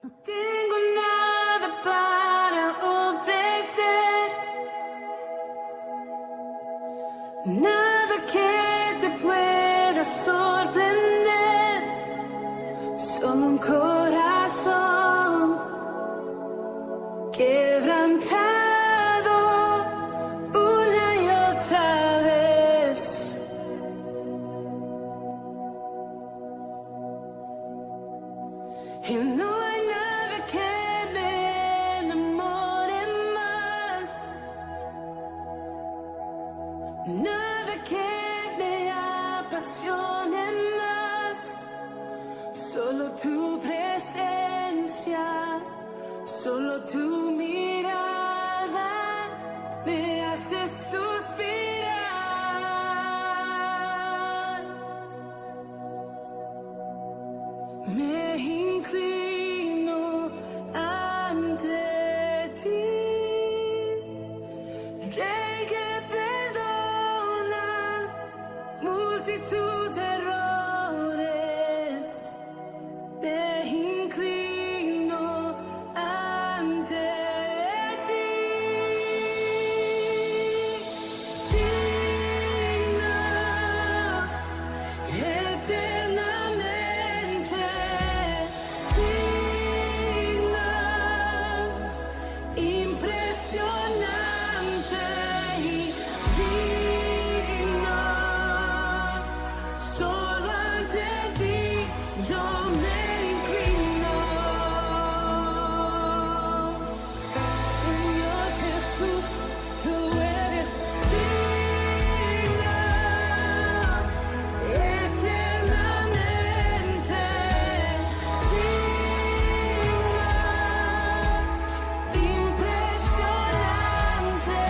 Tengo nada para ofrecer, nada que te pueda sorprender, solo un corazón quebrantado una y otra vez. Y no hay nada que me enamore más, nada que me apasione más, solo tu presencia, solo tu mirada me hace suspirar. Me inclino ante ti, Rey que perdona multitud de errores. Me inclino ante ti, digno, eternamente digno, impresionante y digno. Solo ante ti yo me inclino. Señor Jesús, tú eres digno, eternamente digno, impresionante,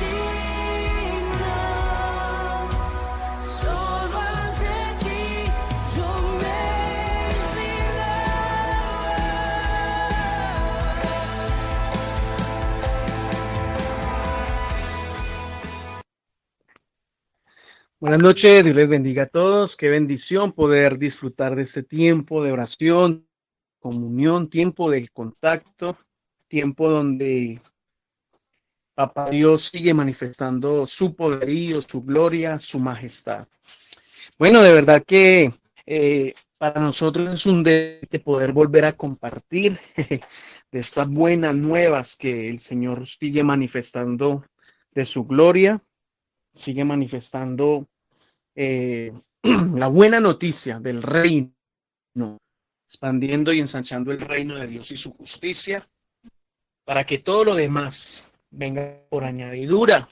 digno. Solo ante ti yo me inclino. Buenas noches, Dios les bendiga a todos. Qué bendición poder disfrutar de este tiempo de oración, comunión, tiempo del contacto, tiempo donde Papá Dios sigue manifestando su poderío, su gloria, su majestad. Bueno, de verdad que para nosotros es un deleite poder volver a compartir de estas buenas nuevas que el Señor sigue manifestando de su gloria, sigue manifestando la buena noticia del reino, expandiendo y ensanchando el reino de Dios y su justicia, para que todo lo demás venga por añadidura.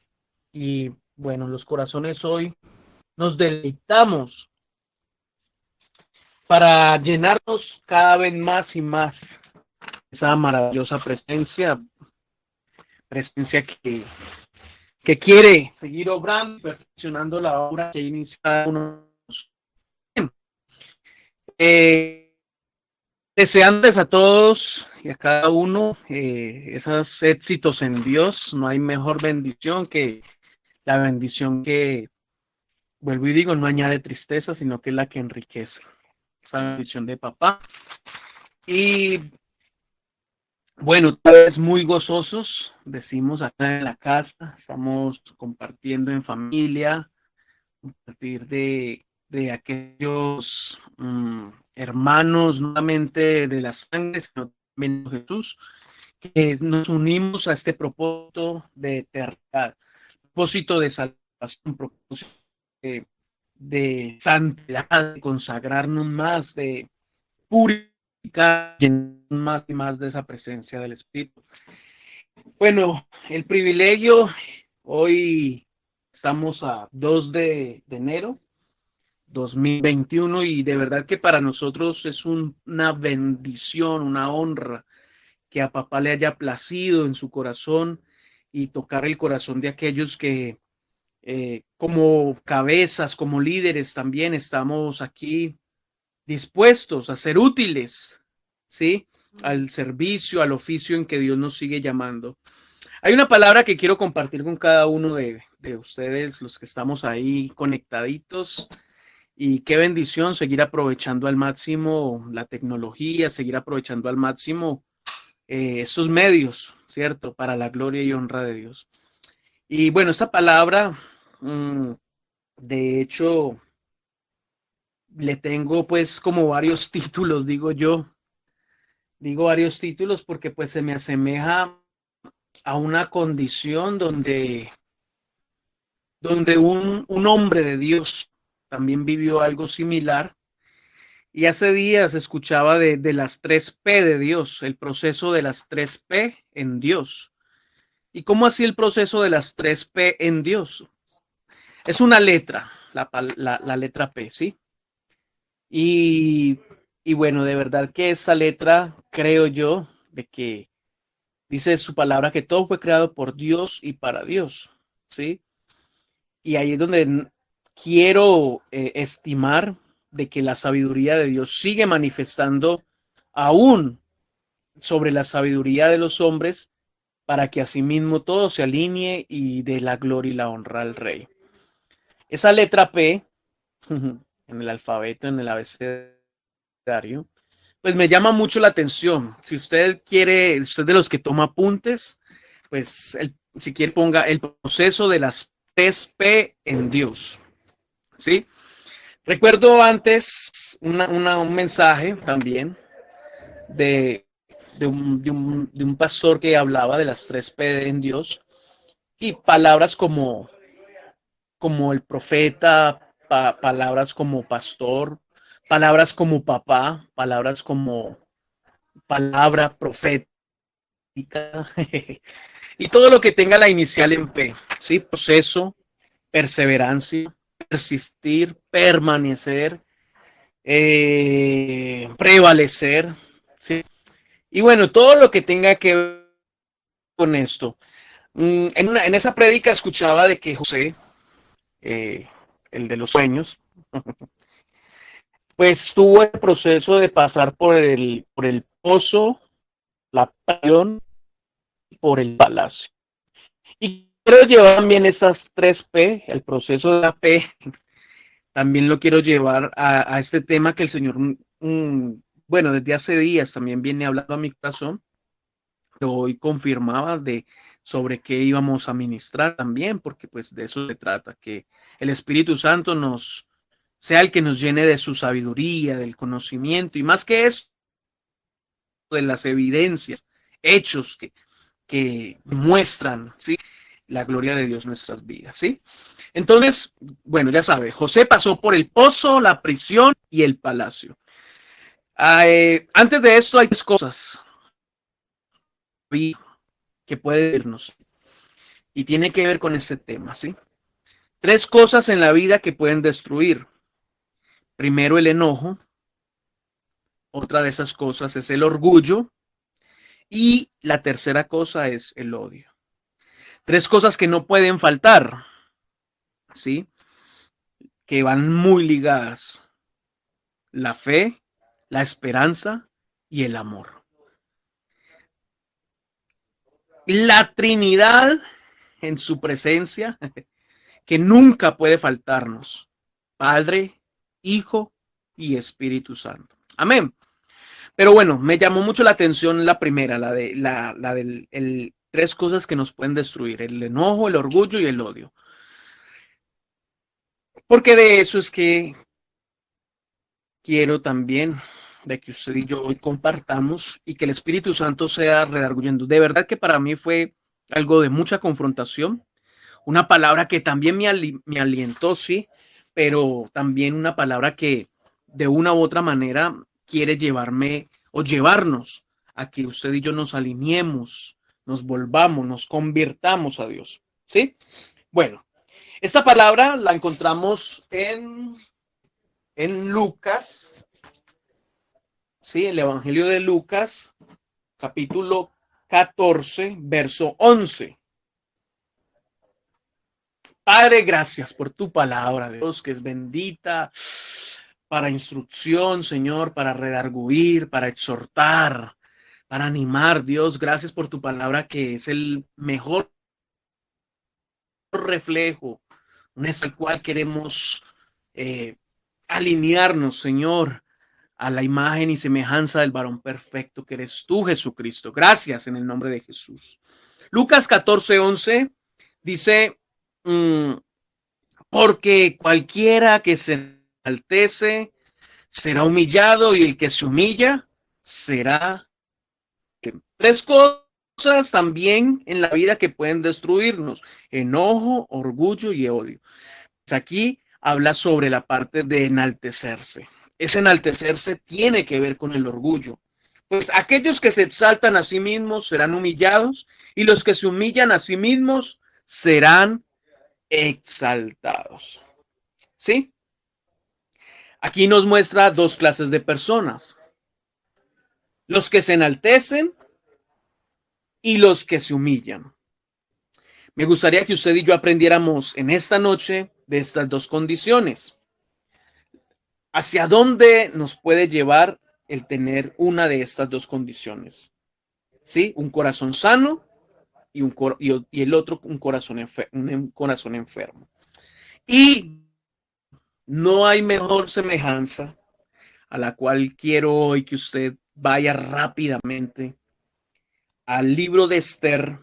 Y bueno, los corazones hoy nos deleitamos para llenarnos cada vez más y más de esa maravillosa presencia que quiere seguir obrando y perfeccionando la obra que inicia uno. Deseándoles a todos y a cada uno esos éxitos en Dios. No hay mejor bendición que la bendición que, vuelvo y digo, no añade tristeza, sino que es la que enriquece. Esa bendición de papá. Y bueno, otra vez muy gozosos, decimos acá en la casa, estamos compartiendo en familia, compartir de aquellos hermanos, no solamente de la sangre, sino también de Jesús, que nos unimos a este propósito de eternidad, propósito de salvación, propósito de santidad, de consagrarnos más, de purificar, llenarnos más y más de esa presencia del Espíritu. Bueno, el privilegio, hoy estamos a 2 de enero 2021 y de verdad que para nosotros es una bendición, una honra que a papá le haya placido en su corazón y tocar el corazón de aquellos que como cabezas, como líderes también estamos aquí dispuestos a ser útiles, ¿sí? Al servicio, al oficio en que Dios nos sigue llamando. Hay una palabra que quiero compartir con cada uno de ustedes, los que estamos ahí conectaditos, Y qué bendición seguir aprovechando al máximo la tecnología, seguir aprovechando al máximo estos medios, ¿cierto? Para la gloria y honra de Dios. Y bueno, esta palabra, de hecho, le tengo pues como varios títulos, digo yo. Digo varios títulos porque pues se me asemeja a una condición donde un hombre de Dios también vivió algo similar. Y hace días escuchaba de las tres P de Dios, el proceso de las tres P en Dios. ¿Y cómo así el proceso de las tres P en Dios? Es una letra, la letra P, ¿sí? Y, y bueno, de verdad que esa letra, creo yo, de que dice su palabra que todo fue creado por Dios y para Dios, ¿sí? Y ahí es donde quiero estimar de que la sabiduría de Dios sigue manifestando aún sobre la sabiduría de los hombres para que asimismo todo se alinee y dé la gloria y la honra al Rey. Esa letra P en el alfabeto, en el abecedario, pues me llama mucho la atención. Si usted quiere, usted de los que toma apuntes, pues si quiere ponga el proceso de las tres P en Dios. ¿Sí? Recuerdo antes un mensaje también de, de un pastor que hablaba de las tres P en Dios y palabras como el profeta, palabras como pastor, palabras como papá, palabras como palabra profética y todo lo que tenga la inicial en P, ¿sí? Proceso, perseverancia, persistir, permanecer, prevalecer, ¿sí? Y bueno, todo lo que tenga que ver con esto. En esa prédica escuchaba de que José, eh, el de los sueños, pues tuvo el proceso de pasar por el pozo, la prisión, por el palacio. Y quiero llevar también esas tres P, el proceso de la P, también lo quiero llevar a este tema que el Señor, bueno, desde hace días también viene hablando a mi corazón, que hoy confirmaba sobre qué íbamos a ministrar también, porque pues de eso se trata, que el Espíritu Santo sea el que nos llene de su sabiduría, del conocimiento y más que eso, de las evidencias, hechos que muestran, ¿sí? La gloria de Dios en nuestras vidas, ¿sí? Entonces, bueno, ya sabe, José pasó por el pozo, la prisión y el palacio. Antes de esto hay tres cosas que puede irnos y tiene que ver con este tema, ¿sí? Tres cosas en la vida que pueden destruir. Primero, el enojo. Otra de esas cosas es el orgullo. Y la tercera cosa es el odio. Tres cosas que no pueden faltar, ¿sí? Que van muy ligadas. La fe, la esperanza y el amor. La Trinidad en su presencia, que nunca puede faltarnos. Padre, Hijo y Espíritu Santo. Amén. Pero bueno, me llamó mucho la atención la primera, la del tres cosas que nos pueden destruir, el enojo, el orgullo y el odio. Porque de eso es que quiero también de que usted y yo hoy compartamos y que el Espíritu Santo sea redarguyendo. De verdad que para mí fue algo de mucha confrontación, una palabra que también me alientó, sí, pero también una palabra que de una u otra manera quiere llevarme o llevarnos a que usted y yo nos alineemos, nos volvamos, nos convirtamos a Dios, ¿sí? Bueno, esta palabra la encontramos en Lucas, ¿sí? El Evangelio de Lucas, capítulo 14, verso 11. Padre, gracias por tu palabra, Dios, que es bendita para instrucción, Señor, para redarguir, para exhortar, para animar. Dios, gracias por tu palabra que es el mejor reflejo, no es el cual queremos alinearnos, Señor, a la imagen y semejanza del varón perfecto que eres tú, Jesucristo. Gracias en el nombre de Jesús. Lucas 14:11 dice, porque cualquiera que se enaltece será humillado y el que se humilla será. Tres cosas también en la vida que pueden destruirnos: enojo, orgullo y odio. Pues aquí habla sobre la parte de enaltecerse. Ese enaltecerse tiene que ver con el orgullo. Pues aquellos que se exaltan a sí mismos serán humillados y los que se humillan a sí mismos serán exaltados. ¿Sí? Aquí nos muestra dos clases de personas: los que se enaltecen y los que se humillan. Me gustaría que usted y yo aprendiéramos en esta noche de estas dos condiciones. ¿Hacia dónde nos puede llevar el tener una de estas dos condiciones? ¿Sí? Un corazón sano y el otro un corazón enfermo. Y no hay mejor semejanza a la cual quiero hoy que usted vaya rápidamente al libro de Esther.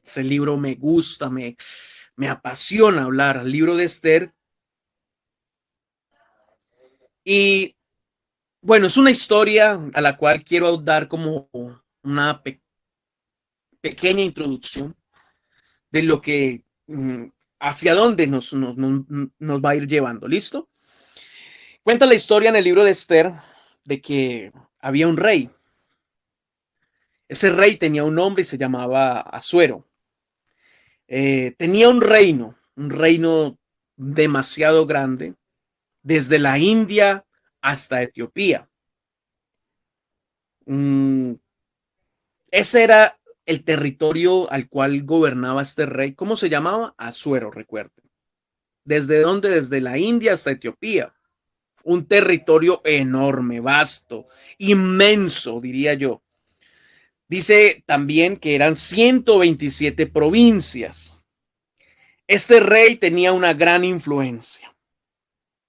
Ese libro me gusta, me apasiona hablar al libro de Esther. Y bueno, es una historia a la cual quiero dar como una pequeña introducción de lo que, hacia dónde nos va a ir llevando. ¿Listo? Cuenta la historia en el libro de Esther de que había un rey. Ese rey tenía un nombre y se llamaba Asuero. Tenía un reino demasiado grande, desde la India hasta Etiopía. Ese era el territorio al cual gobernaba este rey. ¿Cómo se llamaba? Asuero, recuerden. ¿Desde dónde? Desde la India hasta Etiopía. Un territorio enorme, vasto, inmenso, diría yo. Dice también que eran 127 provincias. Este rey tenía una gran influencia,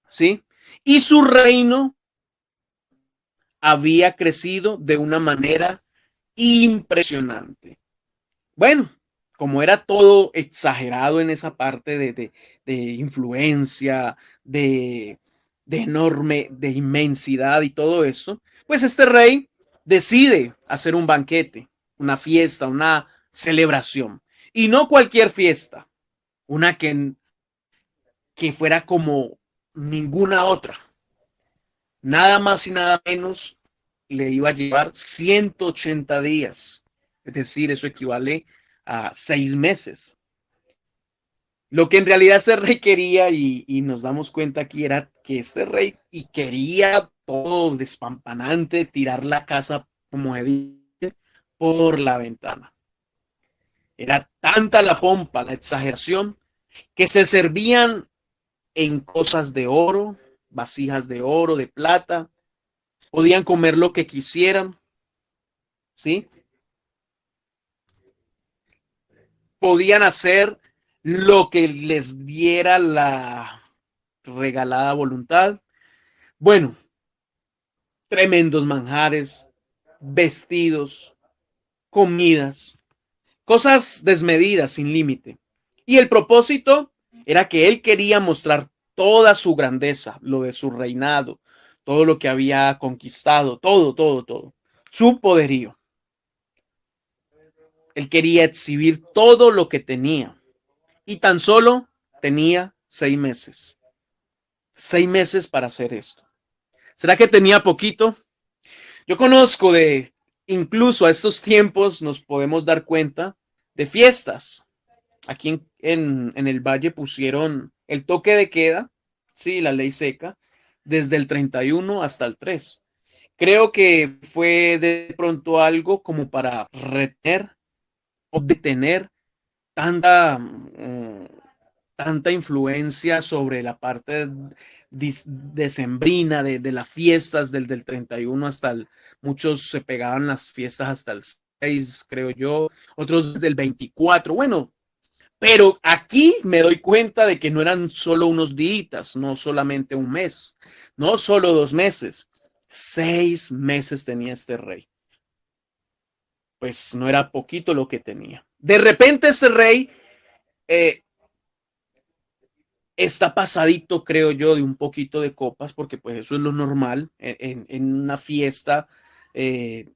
¿sí? Y su reino había crecido de una manera impresionante. Bueno, como era todo exagerado en esa parte de influencia, de enorme, de inmensidad y todo eso, pues este rey decide hacer un banquete, una fiesta, una celebración. Y no cualquier fiesta, una que fuera como ninguna otra. Nada más y nada menos le iba a llevar 180 días. Es decir, eso equivale a 6 meses. Lo que en realidad se requería, y nos damos cuenta aquí, era que este rey y quería todo despampanante, tirar la casa, como dice, por la ventana. Era tanta la pompa, la exageración, que se servían en cosas de oro, vasijas de oro, de plata, podían comer lo que quisieran, ¿sí? Podían hacer lo que les diera la regalada voluntad. Bueno, tremendos manjares, vestidos, comidas, cosas desmedidas sin límite. Y el propósito era que él quería mostrar toda su grandeza, lo de su reinado, todo lo que había conquistado, todo, su poderío. Él quería exhibir todo lo que tenía y tan solo tenía 6 meses. 6 meses para hacer esto. ¿Será que tenía poquito? Yo conozco incluso a estos tiempos nos podemos dar cuenta de fiestas. Aquí en el Valle pusieron el toque de queda, sí, la ley seca, desde el 31 hasta el 3. Creo que fue de pronto algo como para retener o detener tanta, tanta influencia sobre la parte decembrina de las fiestas del 31 hasta muchos se pegaban las fiestas hasta el 6, creo yo, otros del 24. Bueno, Pero aquí me doy cuenta de que no eran solo unos días, no solamente un mes, no solo 2 meses, 6 meses tenía este rey. Pues no era poquito lo que tenía. De repente este rey eh, está pasadito, creo yo, de un poquito de copas, porque pues eso es lo normal en una fiesta eh,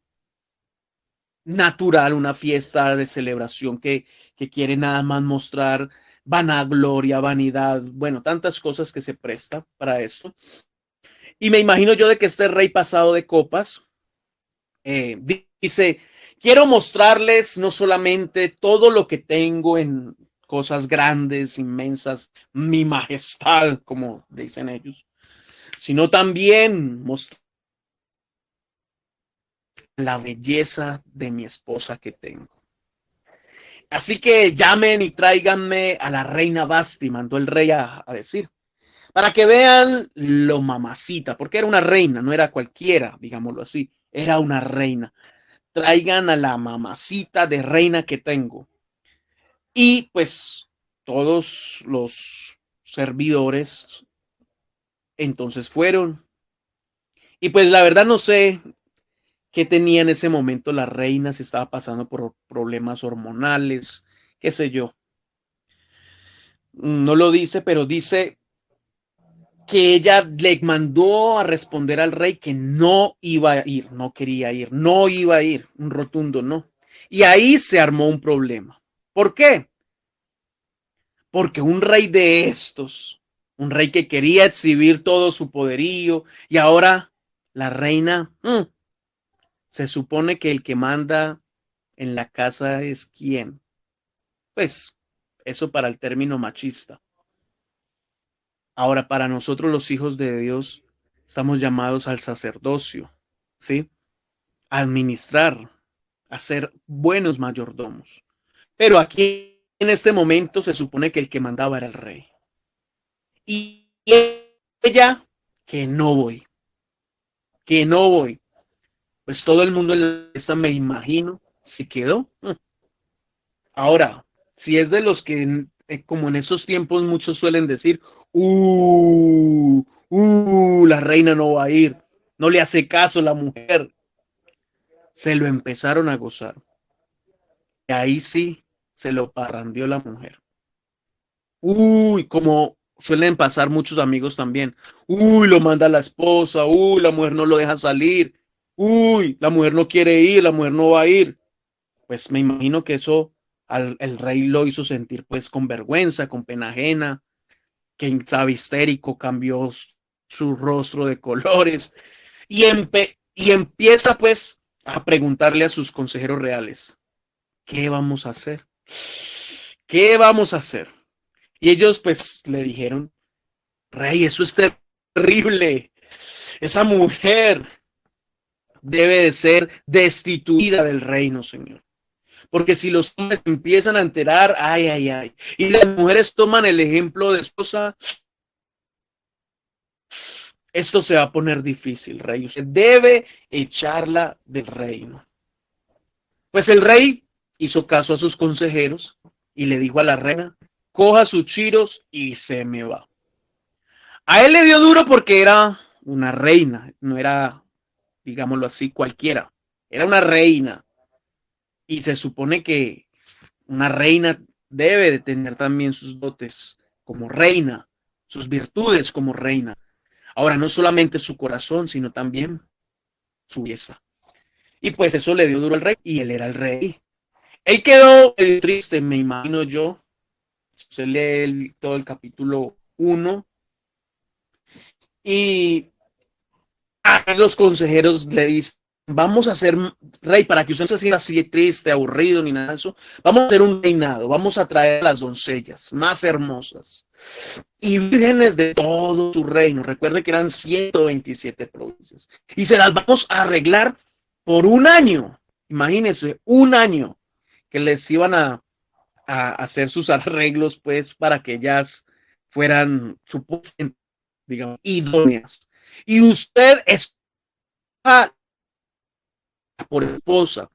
natural, una fiesta de celebración que quiere nada más mostrar vanagloria, vanidad, bueno, tantas cosas que se presta para esto. Y me imagino yo de que este rey pasado de copas dice, quiero mostrarles no solamente todo lo que tengo en cosas grandes, inmensas, mi majestad, como dicen ellos, sino también mostrar la belleza de mi esposa que tengo. Así que llamen y tráiganme a la reina Basti, mandó el rey a decir, para que vean lo mamacita, porque era una reina, no era cualquiera, digámoslo así, era una reina. Traigan a la mamacita de reina que tengo. Y pues todos los servidores entonces fueron. Y pues la verdad no sé qué tenía en ese momento la reina, si estaba pasando por problemas hormonales, qué sé yo. No lo dice, pero dice que ella le mandó a responder al rey que no iba a ir, no quería ir, no iba a ir, un rotundo no. Y ahí se armó un problema. ¿Por qué? Porque un rey de estos, un rey que quería exhibir todo su poderío y ahora la reina, se supone que el que manda en la casa es quién. Pues eso para el término machista. Ahora, para nosotros los hijos de Dios, estamos llamados al sacerdocio, ¿sí? A administrar, a ser buenos mayordomos. Pero aquí en este momento se supone que el que mandaba era el rey. Y ella, que no voy, que no voy. Pues todo el mundo en la fiesta, me imagino, se quedó. Ahora, si es de los que, como en esos tiempos muchos suelen decir, la reina no va a ir, no le hace caso la mujer, se lo empezaron a gozar. Y ahí sí se lo parrandió la mujer. Como suelen pasar muchos amigos también. Lo manda la esposa, la mujer no lo deja salir, la mujer no quiere ir, la mujer no va a ir. Pues me imagino que eso el rey lo hizo sentir pues con vergüenza, con pena ajena, que estaba histérico, cambió su rostro de colores y empieza pues a preguntarle a sus consejeros reales, ¿qué vamos a hacer? ¿Qué vamos a hacer? Y ellos pues le dijeron, rey, eso es terrible. Esa mujer debe de ser destituida del reino, señor. Porque si los hombres empiezan a enterar, ay, ay, ay, y las mujeres toman el ejemplo de esposa, esto se va a poner difícil, rey. Usted debe echarla del reino. Pues el rey hizo caso a sus consejeros y le dijo a la reina, coja sus chiros y se me va. A él le dio duro porque era una reina, no era, digámoslo así, cualquiera. Era una reina. Y se supone que una reina debe de tener también sus dotes como reina, sus virtudes como reina. Ahora, no solamente su corazón, sino también su belleza. Y pues eso le dio duro al rey y él era el rey. Él quedó triste, me imagino yo. Se lee todo el capítulo 1 y a los consejeros le dicen, vamos a hacer rey para que usted no se sienta así triste, aburrido ni nada de eso. Vamos a hacer un reinado, vamos a traer a las doncellas más hermosas y vírgenes de todo su reino. Recuerde que eran 127 provincias y se las vamos a arreglar por un año. Imagínense, un año que les iban a hacer sus arreglos, pues, para que ellas fueran, supuestamente, digamos, idóneas. Y usted es por esposa.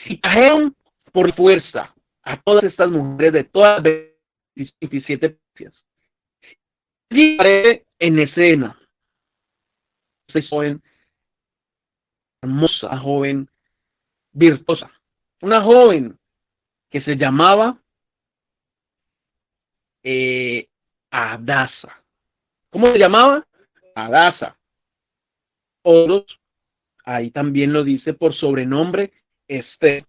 Y trajeron por fuerza a todas estas mujeres de todas 27 gracias. Y aparece en escena esta joven hermosa, joven virtuosa, una joven que se llamaba eh, Adasa. ¿Cómo se llamaba? Adasa. Otros, ahí también lo dice por sobrenombre, Esther.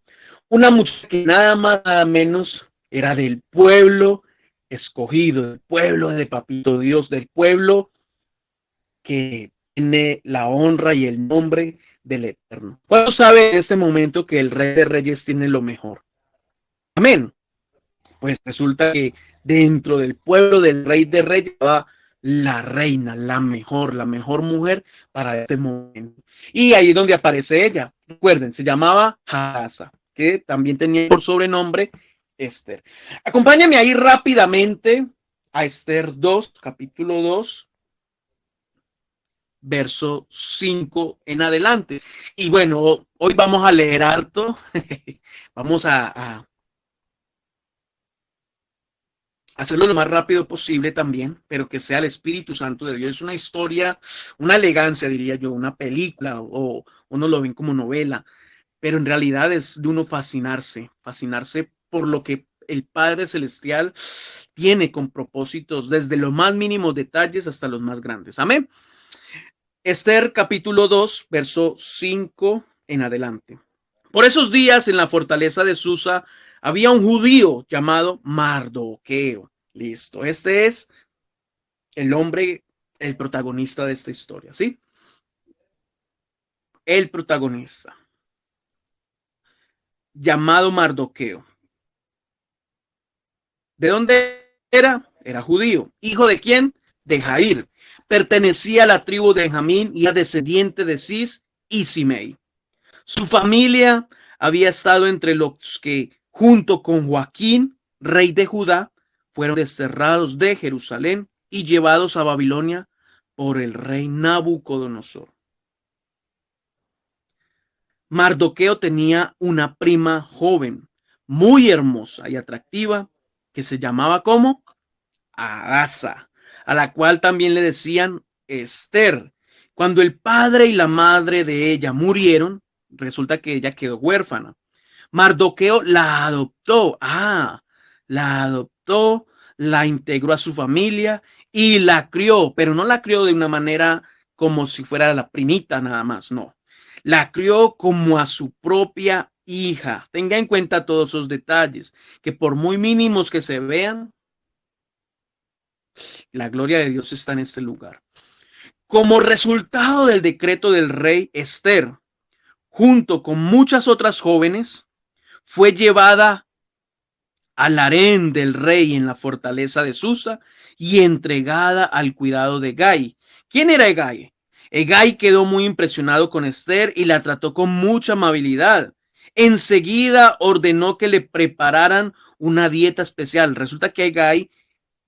Una mujer que nada más, nada menos era del pueblo escogido, del pueblo de Papito Dios, del pueblo que tiene la honra y el nombre del Eterno. ¿Cuándo sabe en este momento que el Rey de Reyes tiene lo mejor? Amén. Pues resulta que dentro del pueblo del Rey de Reyes va la reina, la mejor mujer para este momento. Y ahí es donde aparece ella. Recuerden, se llamaba Hadassah, que también tenía por sobrenombre Esther. Acompáñame ahí rápidamente a Esther 2, capítulo 2, verso 5 en adelante. Y bueno, hoy vamos a leer harto, vamos a hacerlo lo más rápido posible también, pero que sea el Espíritu Santo de Dios. Es una historia, una elegancia, diría yo, una película, o uno lo ven como novela, pero en realidad es de uno fascinarse, fascinarse por lo que el Padre Celestial tiene con propósitos, desde los más mínimos detalles hasta los más grandes. Amén. Esther capítulo 2, verso 5 en adelante. Por esos días en la fortaleza de Susa había un judío llamado Mardoqueo. Listo, este es el hombre, el protagonista de esta historia, ¿sí? El protagonista, llamado Mardoqueo. ¿De dónde era? Era judío. ¿Hijo de quién? De Jair. Pertenecía a la tribu de Benjamín y era descendiente de Cis y Simei. Su familia había estado entre los que, junto con Joaquín, rey de Judá, fueron desterrados de Jerusalén y llevados a Babilonia por el rey Nabucodonosor. Mardoqueo tenía una prima joven, muy hermosa y atractiva, que se llamaba como Adasa, a la cual también le decían Esther. Cuando el padre y la madre de ella murieron, resulta que ella quedó huérfana. Mardoqueo la adoptó. La adoptó, la integró a su familia y la crió, pero no la crió de una manera como si fuera la primita nada más, no. La crió como a su propia hija. Tenga en cuenta todos esos detalles, que por muy mínimos que se vean, la gloria de Dios está en este lugar. Como resultado del decreto del rey, Esther, junto con muchas otras jóvenes, fue llevada al harén del rey en la fortaleza de Susa y entregada al cuidado de Hegai. ¿Quién era Hegai? Hegai quedó muy impresionado con Esther y la trató con mucha amabilidad. Enseguida ordenó que le prepararan una dieta especial. Resulta que Hegai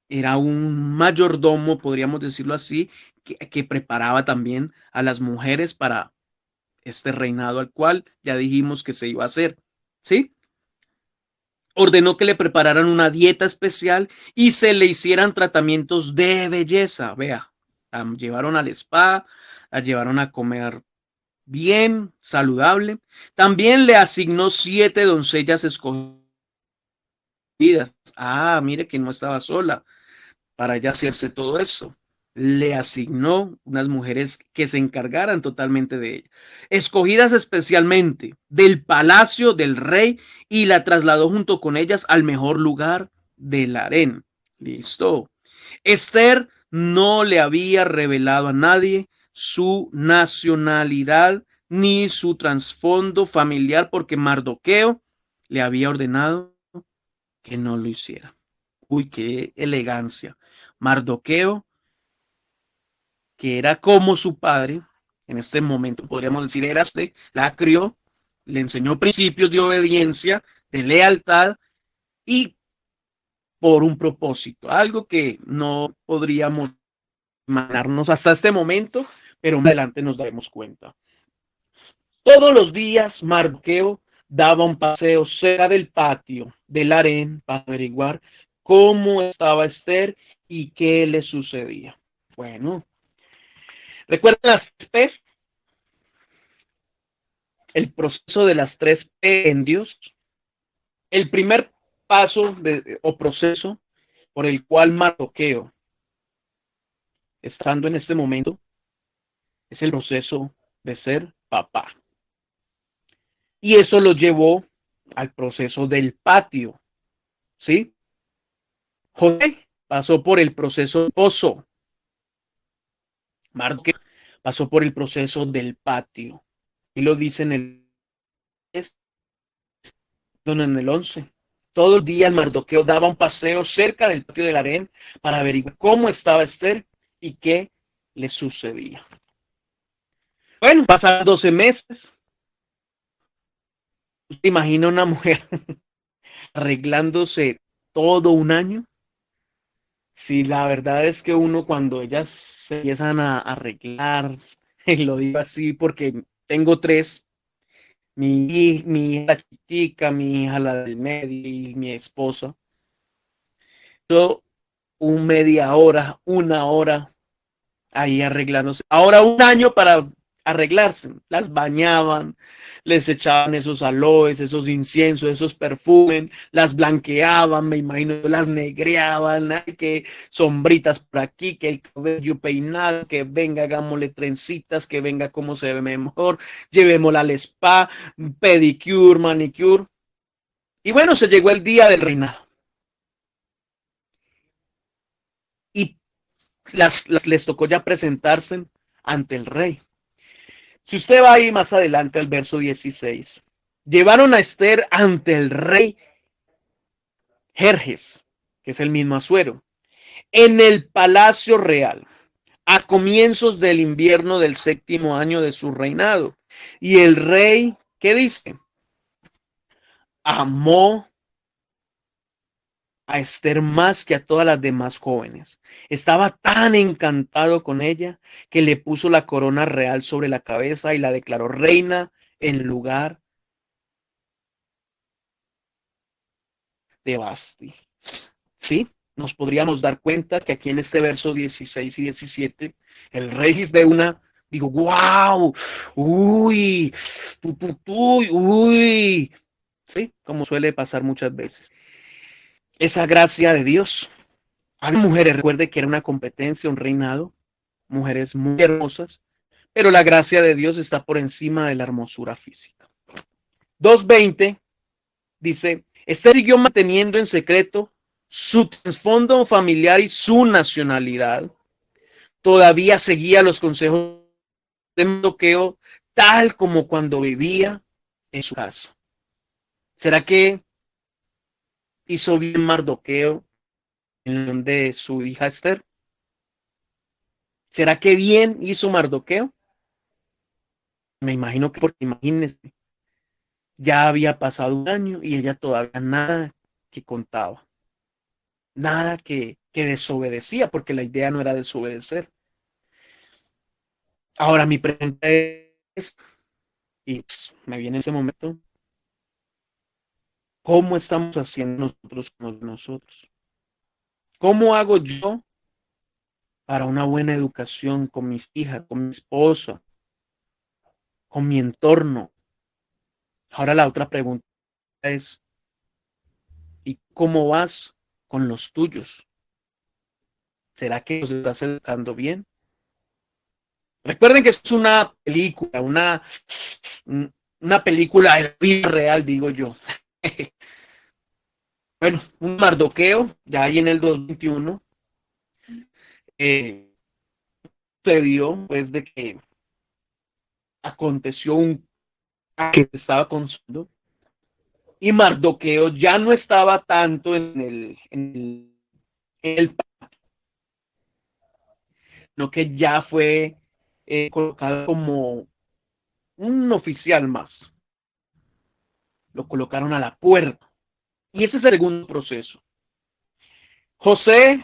era un mayordomo, podríamos decirlo así, que preparaba también a las mujeres para este reinado al cual ya dijimos que se iba a hacer, ¿sí? Ordenó que le prepararan una dieta especial y se le hicieran tratamientos de belleza. Vea, la llevaron al spa, la llevaron a comer bien, saludable. También le asignó 7 doncellas escogidas. Mire que no estaba sola para ya hacerse todo eso. Le asignó unas mujeres que se encargaran totalmente de ella, escogidas especialmente del palacio del rey, y la trasladó junto con ellas al mejor lugar del harén. Listo. Esther no le había revelado a nadie su nacionalidad ni su trasfondo familiar porque Mardoqueo le había ordenado que no lo hiciera. Uy, qué elegancia. Mardoqueo, que era como su padre, en este momento podríamos decir era usted, la crió, le enseñó principios de obediencia, de lealtad y por un propósito, algo que no podríamos imaginarnos hasta este momento, pero más adelante nos daremos cuenta. Todos los días Mardoqueo daba un paseo cerca del patio del harén para averiguar cómo estaba Esther y qué le sucedía. Bueno, ¿recuerdan las tres P's? El proceso de las tres P en Dios. El primer paso o proceso por el cual Mardoqueo, estando en este momento, es el proceso de ser papá. Y eso lo llevó al proceso del patio, ¿sí? José pasó por el proceso del pozo. Mardoqueo pasó por el proceso del patio. Y lo dice en el 10, en el 11. Todo el día el Mardoqueo daba un paseo cerca del patio del harén para averiguar cómo estaba Esther y qué le sucedía. Bueno, pasaron 12 meses. ¿Usted imagina una mujer arreglándose todo un año? Sí, la verdad es que uno cuando ellas se empiezan a arreglar, y lo digo así porque tengo tres, mi hija la chiquitica, mi hija la del medio y mi esposa. Yo un media hora, una hora ahí arreglándose. Ahora un año para arreglarse. Las bañaban, les echaban esos aloes, esos inciensos, esos perfumes, las blanqueaban, me imagino, las negreaban, ay, que sombritas por aquí, que el cabello peinado, que venga, hagámosle trencitas, que venga como se ve mejor, llevémosla al spa, pedicure, manicure. Y bueno, se llegó el día del reinado. Y les tocó ya presentarse ante el rey. Si usted va ahí más adelante al verso 16, llevaron a Esther ante el rey Jerjes, que es el mismo Asuero, en el palacio real, a comienzos del invierno del séptimo año de su reinado. Y el rey, ¿qué dice? Amó a Esther más que a todas las demás jóvenes. Estaba tan encantado con ella que le puso la corona real sobre la cabeza y la declaró reina en lugar de Basti. ¿Sí? Nos podríamos dar cuenta que aquí en este verso 16 y 17, el rey de una, digo, wow, uy, uy, ¿sí? Como suele pasar muchas veces. Esa gracia de Dios. Había mujeres, recuerde que era una competencia, un reinado, mujeres muy hermosas, pero la gracia de Dios está por encima de la hermosura física. 2:20 dice, Esther siguió manteniendo en secreto su trasfondo familiar y su nacionalidad. Todavía seguía los consejos de Mardoqueo tal como cuando vivía en su casa. ¿Será que hizo bien Mardoqueo en de su hija Esther? ¿Será que bien hizo Mardoqueo? Me imagino que porque imagínense, ya había pasado un año y ella todavía nada que contaba, nada que desobedecía, porque la idea no era desobedecer. Ahora mi pregunta es, y me viene ese momento, ¿cómo estamos haciendo nosotros con nosotros? ¿Cómo hago yo para una buena educación con mis hijas, con mi esposa, con mi entorno? Ahora la otra pregunta es, ¿y cómo vas con los tuyos? ¿Será que los estás educando bien? Recuerden que es una película de vida real, digo yo. Bueno, un Mardoqueo, ya ahí en el 2021, sucedió pues de que aconteció un que estaba consumiendo y Mardoqueo ya no estaba tanto en el sino que ya fue colocado como un oficial más. Lo colocaron a la puerta. Y ese es el segundo proceso. José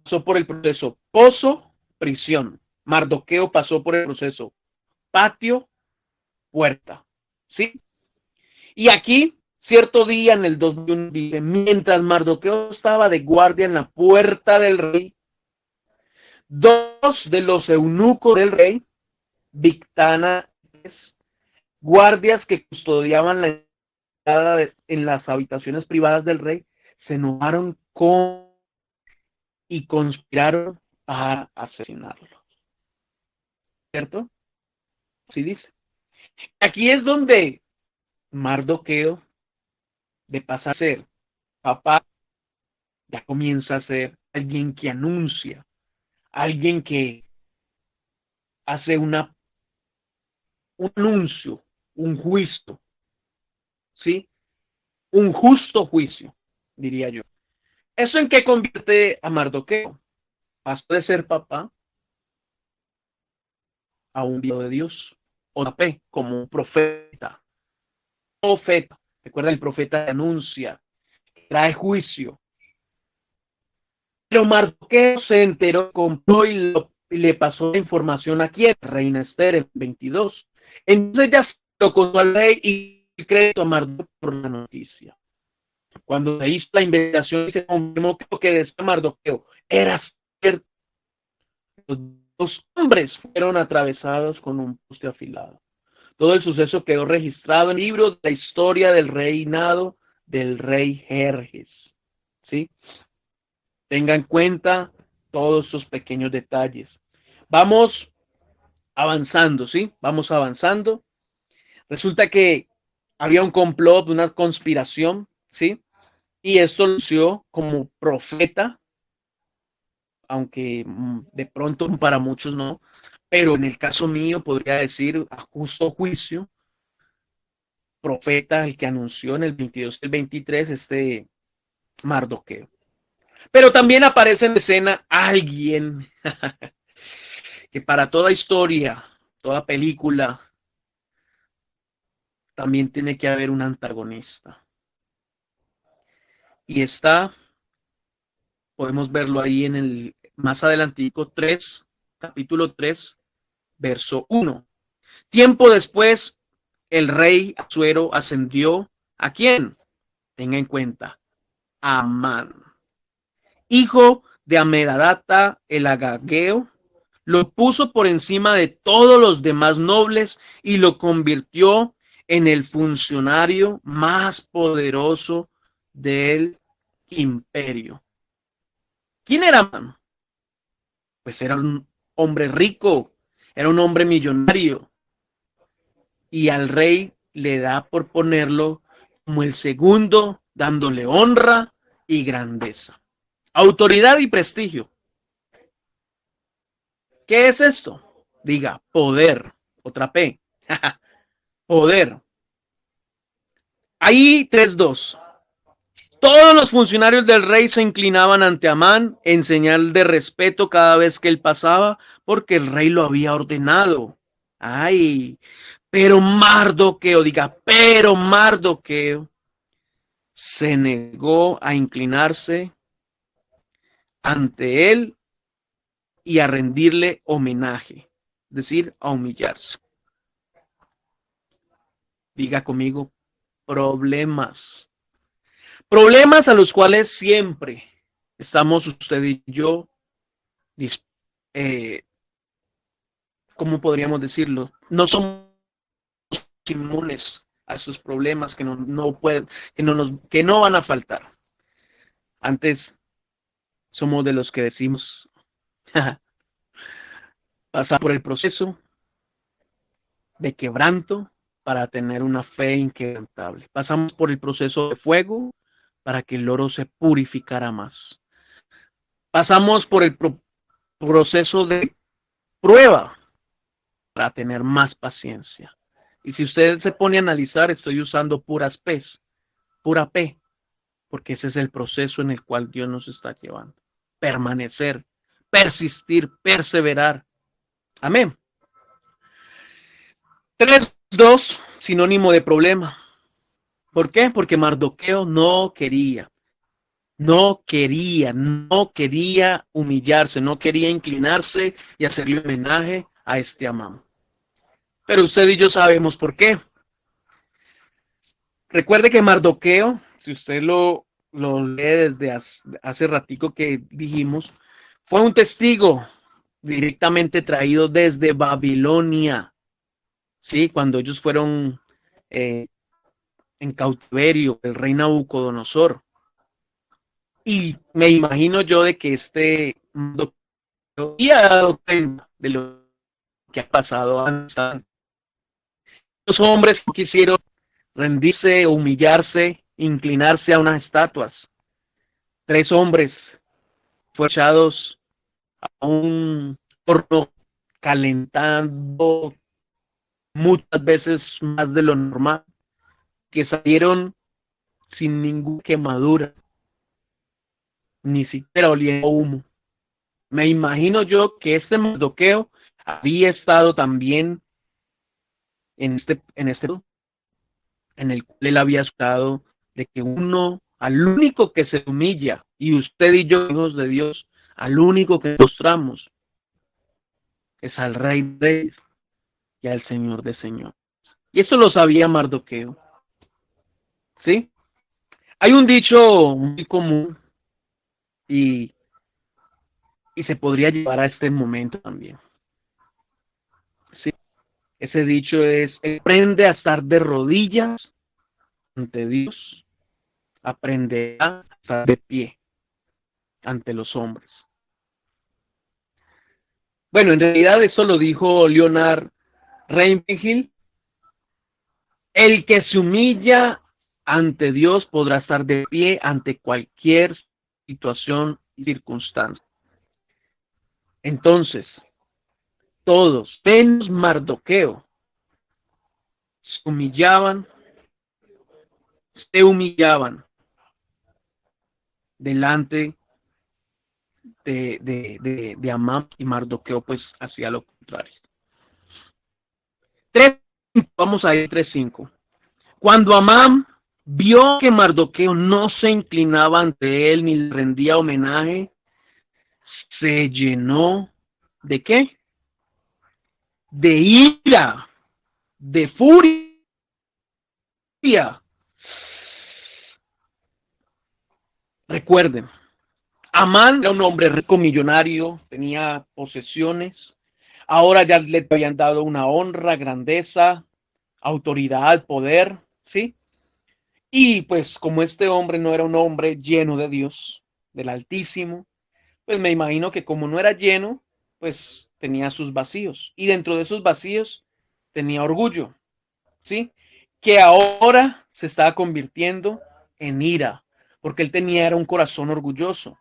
pasó por el proceso pozo, prisión. Mardoqueo pasó por el proceso patio, puerta. ¿Sí? Y aquí Cierto día en el 2001 dice, mientras Mardoqueo estaba de guardia en la puerta del rey, dos de los eunucos del rey, Bigtana, guardias que custodiaban la entrada en las habitaciones privadas del rey, se enojaron y conspiraron para asesinarlo. ¿Cierto? Sí dice. Aquí es donde Mardoqueo, de pasar a ser papá, ya comienza a ser alguien que anuncia, alguien que hace un anuncio, un juicio, ¿sí? Un justo juicio, diría yo. ¿Eso en qué convierte a Mardoqueo? Pasó de ser papá a un hijo de Dios, o tapé como un profeta. Profeta, recuerda el profeta que anuncia, que trae juicio. Pero Mardoqueo se enteró, compró y le pasó la información aquí a Reina Esther en 22. Entonces ya se tocó al rey y crédito a Mardoqueo por la noticia. Cuando se hizo la investigación, se confirmó que lo que decía Mardoqueo era cierto. Los dos hombres fueron atravesados con un poste afilado. Todo el suceso quedó registrado en el libro de la historia del reinado del rey Jerjes. ¿Sí? Tenga en cuenta todos estos pequeños detalles. Vamos avanzando, ¿sí? Vamos avanzando. Resulta que había un complot, una conspiración, ¿sí? Y esto lució como profeta, aunque de pronto para muchos no, pero en el caso mío podría decir a justo juicio, profeta el que anunció en el 22 del 23 Mardoqueo. Pero también aparece en escena alguien que para toda historia, toda película, también tiene que haber un antagonista. Y podemos verlo ahí en el más adelantico 3, capítulo 3, verso 1. Tiempo después, el rey Asuero ascendió ¿a quién? Tenga en cuenta, a Amán, hijo de Amedadata el Agageo, lo puso por encima de todos los demás nobles y lo convirtió en el funcionario más poderoso del imperio. ¿Quién era Amán? Pues era un hombre rico, era un hombre millonario, y al rey le da por ponerlo como el segundo, dándole honra y grandeza, autoridad y prestigio. ¿Qué es esto? Diga, poder, otra P, poder. Ahí 3-2. Todos los funcionarios del rey se inclinaban ante Amán en señal de respeto cada vez que él pasaba, porque el rey lo había ordenado. Ay, pero Mardoqueo, diga, pero Mardoqueo se negó a inclinarse ante él y a rendirle homenaje, es decir, a humillarse. Diga conmigo, problemas. Problemas a los cuales siempre estamos usted y yo, ¿cómo podríamos decirlo? No somos inmunes a esos problemas que no pueden, que no van a faltar. Antes somos de los que decimos pasar por el proceso de quebranto para tener una fe inquebrantable. Pasamos por el proceso de fuego para que el oro se purificara más. Pasamos por el proceso de prueba para tener más paciencia. Y si usted se pone a analizar, estoy usando puras P's, pura P, porque ese es el proceso en el cual Dios nos está llevando. Permanecer, persistir, perseverar. Amén. 3-2, sinónimo de problema. ¿Por qué? Porque Mardoqueo no quería humillarse, no quería inclinarse y hacerle homenaje a este Amán. Pero usted y yo sabemos por qué. Recuerde que Mardoqueo, si usted lo lee desde hace ratico que dijimos, fue un testigo directamente traído desde Babilonia, ¿sí? Cuando ellos fueron eh, en cautiverio, el rey Nabucodonosor. Y me imagino yo de que este Mardoqueo había dado cuenta de lo que ha pasado antes. Los hombres no quisieron rendirse, humillarse, inclinarse a unas estatuas. 3 hombres fueron echados a un horno calentando muchas veces más de lo normal, que salieron sin ninguna quemadura, ni siquiera oliendo humo. Me imagino yo que este Mardoqueo había estado también en este en el cual él había estado de que al único que se humilla, y usted y yo, hijos de Dios, al único que mostramos es al Rey de Reyes y al Señor de Señores. Y eso lo sabía Mardoqueo, ¿sí? Hay un dicho muy común y, y se podría llevar a este momento también, ¿sí? Ese dicho es: aprende a estar de rodillas ante Dios, aprenderá a estar de pie ante los hombres. Bueno, en realidad eso lo dijo Leonard Ravenhill: el que se humilla ante Dios podrá estar de pie ante cualquier situación y circunstancia. Entonces, todos, menos Mardoqueo, humillaban, se humillaban delante de Amán, y Mardoqueo pues hacía lo contrario. 3, vamos a ir 3:5. Cuando Amán vio que Mardoqueo no se inclinaba ante él ni le rendía homenaje, se llenó ¿de qué? De ira, de furia. Recuerden, Amán era un hombre rico, millonario, tenía posesiones. Ahora ya le habían dado una honra, grandeza, autoridad, poder, ¿sí? Y pues como este hombre no era un hombre lleno de Dios, del Altísimo, pues me imagino que como no era lleno, pues tenía sus vacíos. Y dentro de esos vacíos tenía orgullo, ¿sí? Que ahora se estaba convirtiendo en ira, porque él tenía un corazón orgulloso.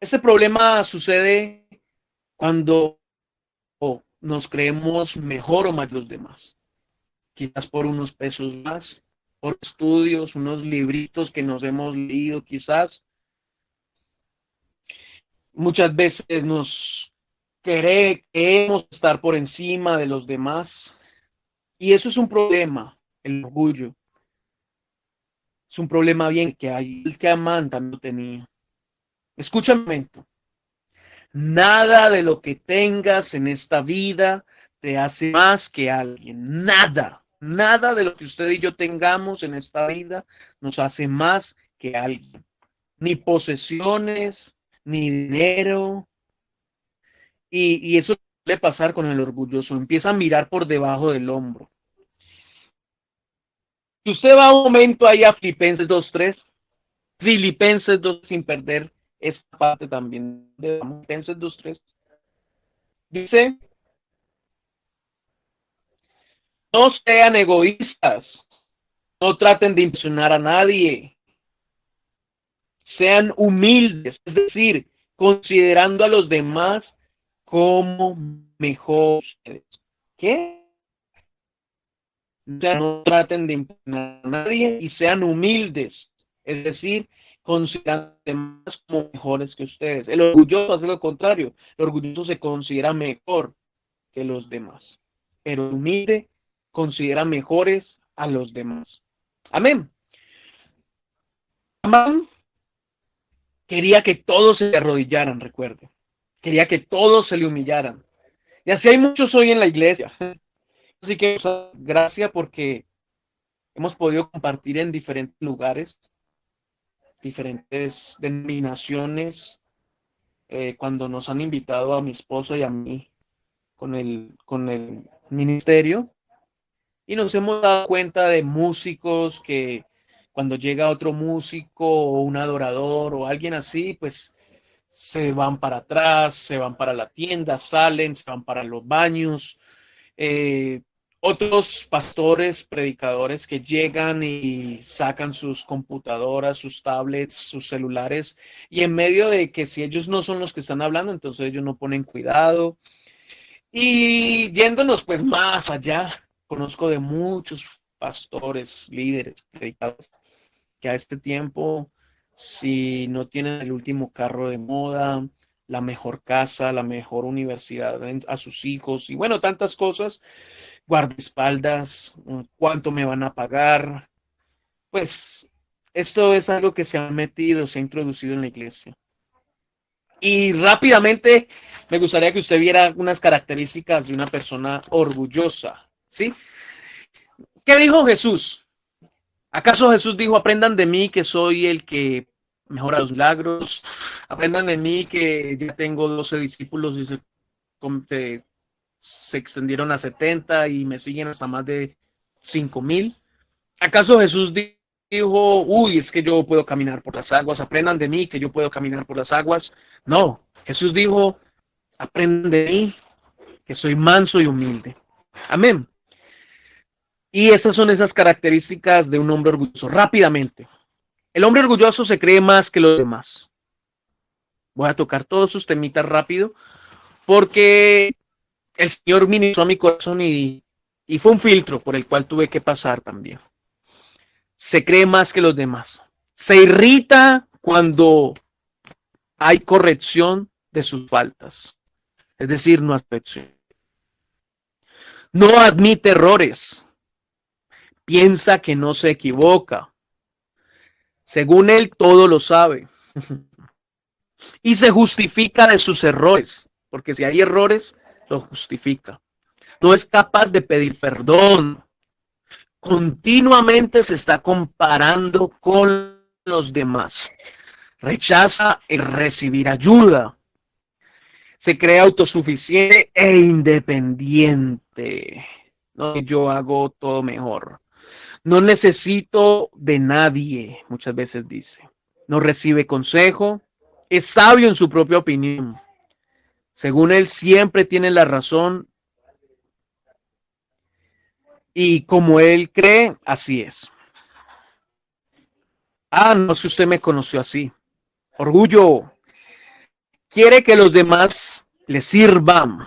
Ese problema sucede cuando nos creemos mejor o más que los demás. Quizás por unos pesos más, por estudios, unos libritos que nos hemos leído quizás. Muchas veces queremos estar por encima de los demás. Y eso es un problema, el orgullo. Es un problema bien que hay, el que Amán también tenía. Escúchame un momento. Nada de lo que tengas en esta vida te hace más que alguien. Nada. Nada de lo que usted y yo tengamos en esta vida nos hace más que alguien. Ni posesiones, ni dinero. Y eso suele pasar con el orgulloso. Empieza a mirar por debajo del hombro. Si usted va un momento ahí a Filipenses 2:3, Filipenses 2, sin perder esta parte también de Filipenses 2:3, dice: no sean egoístas, no traten de impresionar a nadie, sean humildes, es decir, considerando a los demás como mejor ustedes. ¿Qué? O sea, no traten de impresionar a nadie y sean humildes, es decir, consideran a los demás como mejores que ustedes. El orgulloso hace lo contrario, el orgulloso se considera mejor que los demás, pero el humilde considera mejores a los demás. Amén. Amán quería que todos se arrodillaran, recuerde. Quería que todos se le humillaran. Y así hay muchos hoy en la iglesia. Así que gracias porque hemos podido compartir en diferentes lugares, diferentes denominaciones, cuando nos han invitado a mi esposa y a mí con el ministerio, y nos hemos dado cuenta de músicos que cuando llega otro músico o un adorador o alguien así, pues se van para atrás, se van para la tienda, salen, se van para los baños. Eh, Otros pastores, predicadores que llegan y sacan sus computadoras, sus tablets, sus celulares, y en medio de que si ellos no son los que están hablando, entonces ellos no ponen cuidado. Y yéndonos pues más allá, conozco de muchos pastores, líderes, predicadores, que a este tiempo, si no tienen el último carro de moda, la mejor casa, la mejor universidad a sus hijos y bueno, tantas cosas, guardaespaldas, cuánto me van a pagar, pues esto es algo que se ha metido, se ha introducido en la iglesia. Y rápidamente me gustaría que usted viera unas características de una persona orgullosa, ¿sí? ¿Qué dijo Jesús? ¿Acaso Jesús dijo, aprendan de mí que soy el que mejora los milagros? Aprendan de mí que ya tengo 12 discípulos y se extendieron a 70 y me siguen hasta más de 5,000. ¿Acaso Jesús dijo, uy, es que yo puedo caminar por las aguas, aprendan de mí que yo puedo caminar por las aguas? No, Jesús dijo, aprendan de mí que soy manso y humilde. Amén. Y esas son esas características de un hombre orgulloso. Rápidamente, el hombre orgulloso se cree más que los demás. Voy a tocar todos sus temitas rápido porque el Señor ministró a mi corazón y fue un filtro por el cual tuve que pasar también. Se cree más que los demás. Se irrita cuando hay corrección de sus faltas. Es decir, no aceptación. No admite errores. Piensa que no se equivoca. Según él, todo lo sabe. Y se justifica de sus errores. Porque si hay errores, lo justifica. No es capaz de pedir perdón. Continuamente se está comparando con los demás. Rechaza el recibir ayuda. Se cree autosuficiente e independiente. No, yo hago todo mejor. No necesito de nadie, muchas veces dice. No recibe consejo. Es sabio en su propia opinión. Según él, siempre tiene la razón. Y como él cree, así es. Ah, no sé si usted me conoció así. Orgullo. Quiere que los demás le sirvan,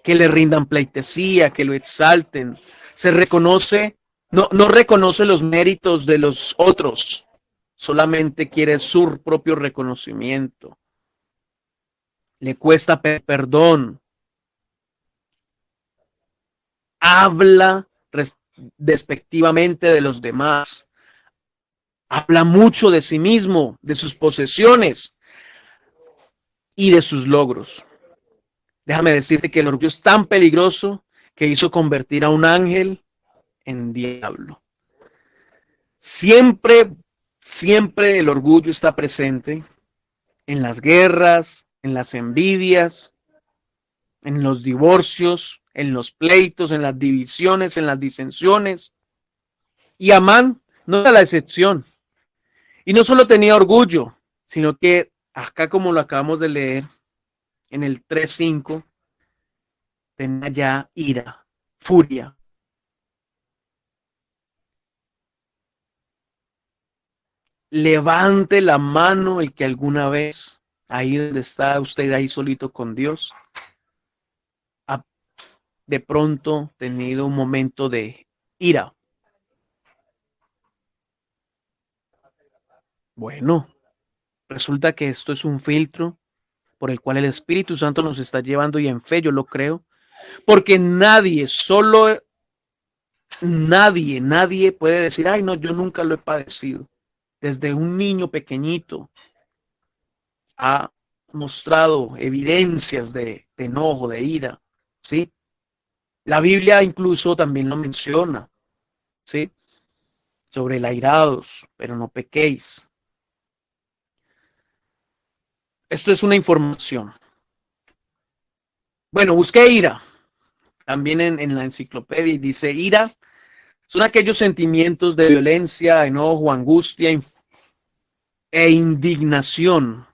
que le rindan pleitesía, que lo exalten. Se reconoce, no reconoce los méritos de los otros, solamente quiere su propio reconocimiento. Le cuesta perdón. Habla despectivamente de los demás. Habla mucho de sí mismo, de sus posesiones y de sus logros. Déjame decirte que el orgullo es tan peligroso que hizo convertir a un ángel en diablo. Siempre el orgullo está presente en las guerras, en las envidias, en los divorcios, en los pleitos, en las divisiones, en las disensiones. Y Amán no era la excepción. Y no solo tenía orgullo, sino que acá, como lo acabamos de leer, en el 3:5, tenía ya ira, furia. Levante la mano el que alguna vez, ahí donde está usted ahí solito con Dios, ha de pronto tenido un momento de ira. Bueno, resulta que esto es un filtro por el cual el Espíritu Santo nos está llevando, y en fe yo lo creo, porque nadie puede decir, ay no, yo nunca lo he padecido. Desde un niño pequeñito ha mostrado evidencias de enojo, de ira, ¿sí? La Biblia incluso también lo menciona, ¿sí? sobre el airaos, pero no pequéis. Esto es una información. Bueno, busqué ira, también en la enciclopedia, y dice, ira son aquellos sentimientos de violencia, enojo, angustia e indignación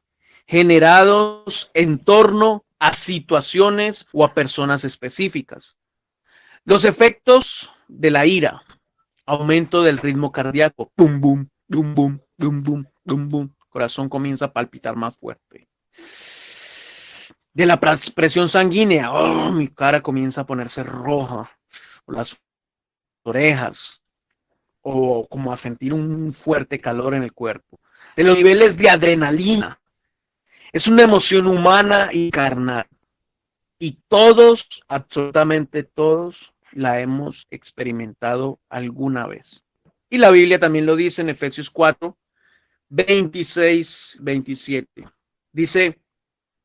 generados en torno a situaciones o a personas específicas. Los efectos de la ira: aumento del ritmo cardíaco, bum, bum, bum, bum, bum, bum, bum, bum. Corazón comienza a palpitar más fuerte. De la presión sanguínea, oh, mi cara comienza a ponerse roja, o las orejas, o como a sentir un fuerte calor en el cuerpo. De los niveles de adrenalina, es una emoción humana y carnal. Y todos, absolutamente todos, la hemos experimentado alguna vez. Y la Biblia también lo dice en Efesios 4, 26, 27. Dice,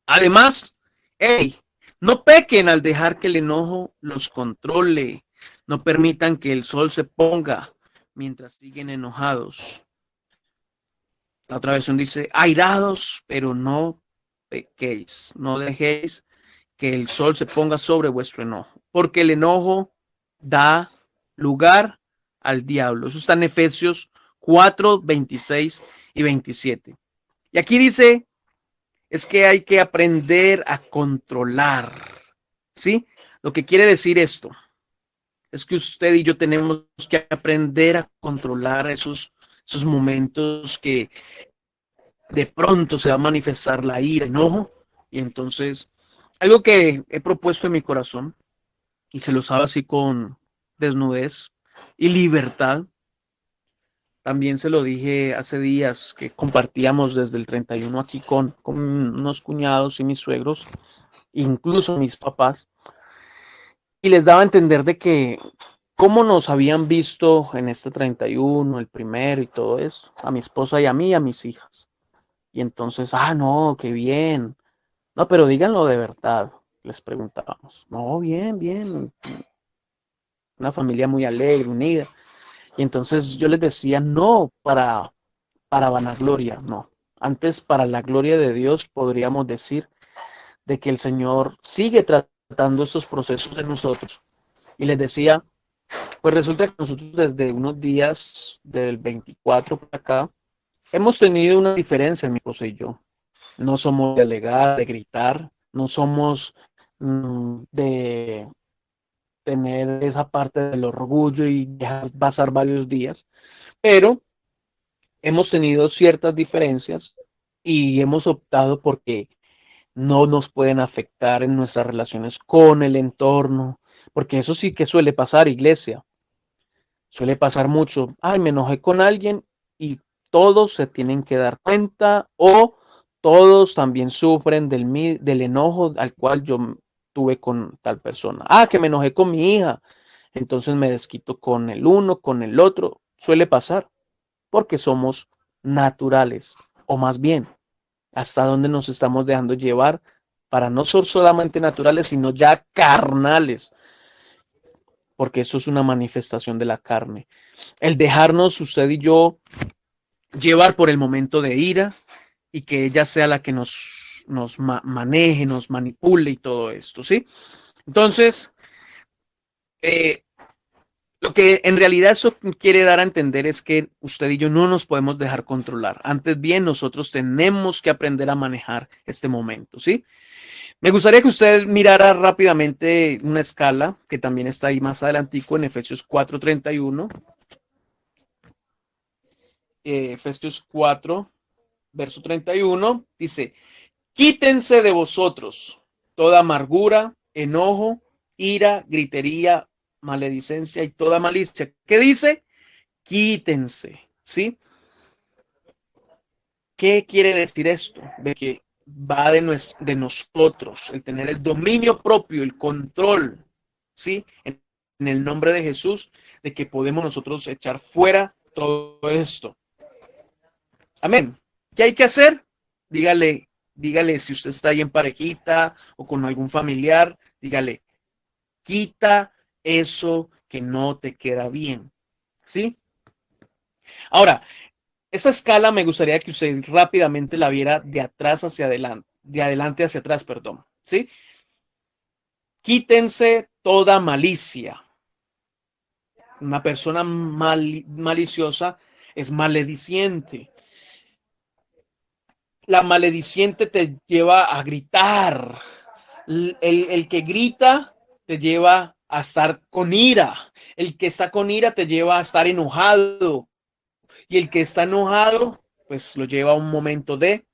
además, hey, no pequen al dejar que el enojo los controle. No permitan que el sol se ponga mientras siguen enojados. La otra versión dice, airados, pero no pequéis. No dejéis que el sol se ponga sobre vuestro enojo, porque el enojo da lugar al diablo. Eso está en Efesios 4, 26 y 27. Y aquí dice, es que hay que aprender a controlar, ¿sí? Lo que quiere decir esto es que usted y yo tenemos que aprender a controlar esos momentos que de pronto se va a manifestar la ira, el enojo, y entonces algo que he propuesto en mi corazón, y se lo sabe así con desnudez y libertad, también se lo dije hace días que compartíamos desde el 31 aquí con unos cuñados y mis suegros, incluso mis papás, y les daba a entender de que cómo nos habían visto en este 31, el primero y todo eso, a mi esposa y a mí, a mis hijas. Y entonces, no, qué bien. No, pero díganlo de verdad, les preguntábamos. No, bien, bien. Una familia muy alegre, unida. Y entonces yo les decía, no para vanagloria, no. Antes, para la gloria de Dios, podríamos decir de que el Señor sigue tratando estos procesos de nosotros. Y les decía, pues resulta que nosotros desde unos días del 24 para acá, hemos tenido una diferencia, mi esposa y yo. No somos de alegar, de gritar, no somos de tener esa parte del orgullo y dejar pasar varios días, pero hemos tenido ciertas diferencias y hemos optado porque no nos pueden afectar en nuestras relaciones con el entorno, porque eso sí que suele pasar, iglesia, suele pasar mucho. Ay, me enojé con alguien y todos se tienen que dar cuenta o todos también sufren del enojo al cual yo tuve con tal persona. Que me enojé con mi hija, entonces me desquito con el uno, con el otro. Suele pasar porque somos naturales, o más bien, hasta donde nos estamos dejando llevar para no ser solamente naturales, sino ya carnales, porque eso es una manifestación de la carne. El dejarnos, usted y yo, llevar por el momento de ira y que ella sea la que nos maneje, nos manipule y todo esto, ¿sí? Entonces, lo que en realidad eso quiere dar a entender es que usted y yo no nos podemos dejar controlar. Antes bien, nosotros tenemos que aprender a manejar este momento, ¿sí? Me gustaría que usted mirara rápidamente una escala que también está ahí más adelantico en Efesios 4:31. Efesios 4, verso 31, dice, quítense de vosotros toda amargura, enojo, ira, gritería, maledicencia y toda malicia. ¿Qué dice? Quítense, ¿sí? ¿Qué quiere decir esto? De que va de nosotros, el tener el dominio propio, el control, ¿sí? En el nombre de Jesús, de que podemos nosotros echar fuera todo esto. Amén. ¿Qué hay que hacer? Dígale si usted está ahí en parejita o con algún familiar, dígale, quita eso que no te queda bien, ¿sí? Ahora, esta escala me gustaría que usted rápidamente la viera de atrás hacia adelante, de adelante hacia atrás, perdón, ¿sí? Quítense toda malicia. Una persona maliciosa es malediciente. La malediciente te lleva a gritar. El que grita te lleva a estar con ira. El que está con ira te lleva a estar enojado. Y el que está enojado, pues lo lleva a un momento de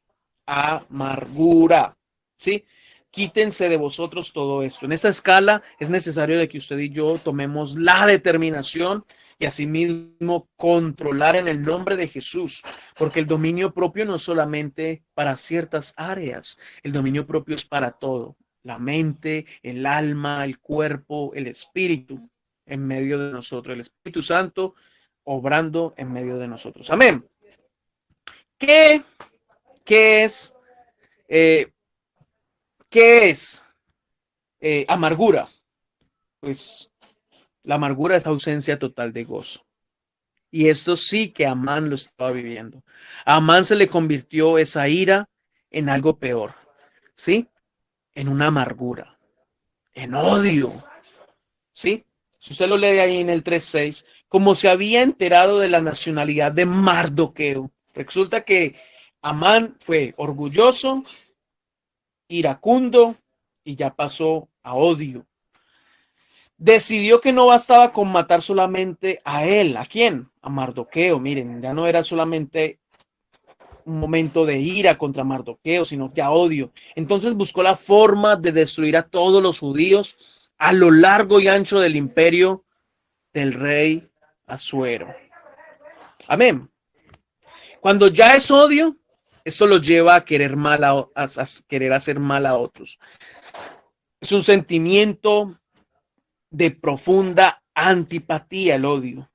amargura. ¿Sí? Quítense de vosotros todo esto. En esta escala es necesario de que usted y yo tomemos la determinación y asimismo controlar en el nombre de Jesús, porque el dominio propio no es solamente para ciertas áreas, el dominio propio es para todo, la mente, el alma, el cuerpo, el espíritu en medio de nosotros, el Espíritu Santo obrando en medio de nosotros. Amén. ¿Qué, qué es? Eh, ¿Qué es amargura? Pues la amargura es ausencia total de gozo. Y esto sí que Amán lo estaba viviendo. A Amán se le convirtió esa ira en algo peor, ¿sí? En una amargura, en odio, ¿sí? Si usted lo lee ahí en el 3:6, como se había enterado de la nacionalidad de Mardoqueo, resulta que Amán fue orgulloso, iracundo y ya pasó a odio. Decidió que no bastaba con matar solamente a él. ¿A quién? A Mardoqueo. Miren, ya no era solamente un momento de ira contra Mardoqueo, sino que a odio. Entonces buscó la forma de destruir a todos los judíos a lo largo y ancho del imperio del rey Asuero. Amén. Cuando ya es odio, esto lo lleva a querer mal a querer hacer mal a otros. Es un sentimiento de profunda antipatía, el odio,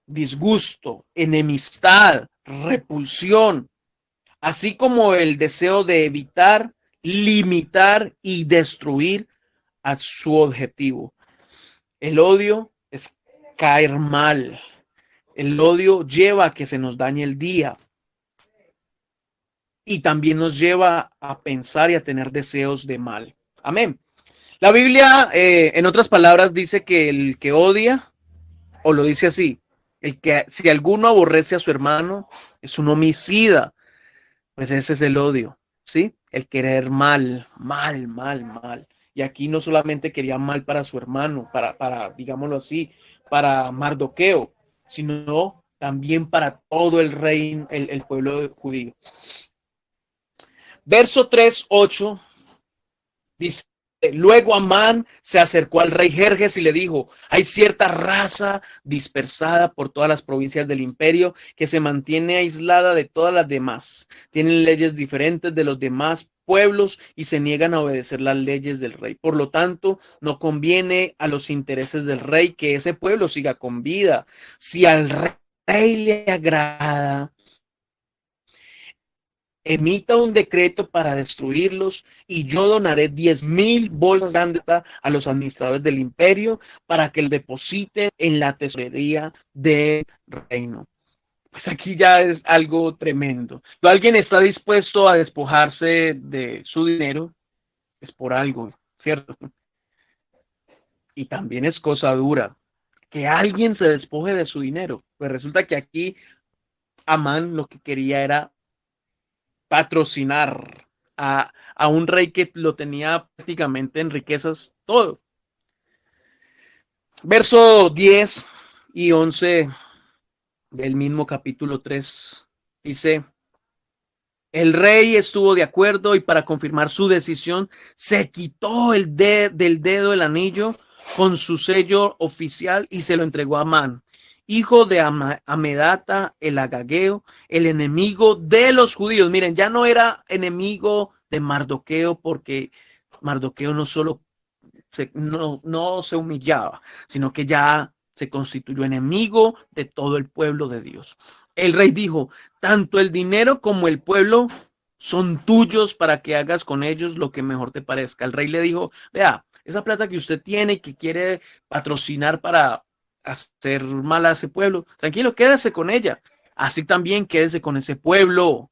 disgusto, enemistad, repulsión, así como el deseo de evitar, limitar y destruir a su objetivo. El odio es caer mal. El odio lleva a que se nos dañe el día y también nos lleva a pensar y a tener deseos de mal. Amén. La Biblia, en otras palabras, dice que el que odia, o lo dice así, el que si alguno aborrece a su hermano es un homicida, pues ese es el odio, ¿sí? El querer mal, mal, mal, mal. Y aquí no solamente quería mal para su hermano, digámoslo así, para Mardoqueo, sino también para todo el reino, el pueblo judío. Verso 3:8 dice: luego Amán se acercó al rey Jerjes y le dijo: hay cierta raza dispersada por todas las provincias del imperio que se mantiene aislada de todas las demás. Tienen leyes diferentes de los demás pueblos y se niegan a obedecer las leyes del rey. Por lo tanto, no conviene a los intereses del rey que ese pueblo siga con vida. Si al rey le agrada, emita un decreto para destruirlos y yo donaré 10,000 bolsas grandes a los administradores del imperio para que el depositen en la tesorería del reino. Pues aquí ya es algo tremendo. Si alguien está dispuesto a despojarse de su dinero, es por algo, ¿cierto? Y también es cosa dura que alguien se despoje de su dinero. Pues resulta que aquí Amán lo que quería era patrocinar a un rey que lo tenía prácticamente en riquezas todo. Verso 10 y 11 del mismo capítulo 3 dice: el rey estuvo de acuerdo y para confirmar su decisión se quitó del dedo el anillo con su sello oficial y se lo entregó a Amán, hijo de Amedata el Agageo, el enemigo de los judíos. Miren, ya no era enemigo de Mardoqueo, porque Mardoqueo no se humillaba, sino que ya se constituyó enemigo de todo el pueblo de Dios. El rey dijo: tanto el dinero como el pueblo son tuyos para que hagas con ellos lo que mejor te parezca. El rey le dijo: vea, esa plata que usted tiene y que quiere patrocinar para hacer mal a ese pueblo, tranquilo, quédese con ella. así también quédese con ese pueblo.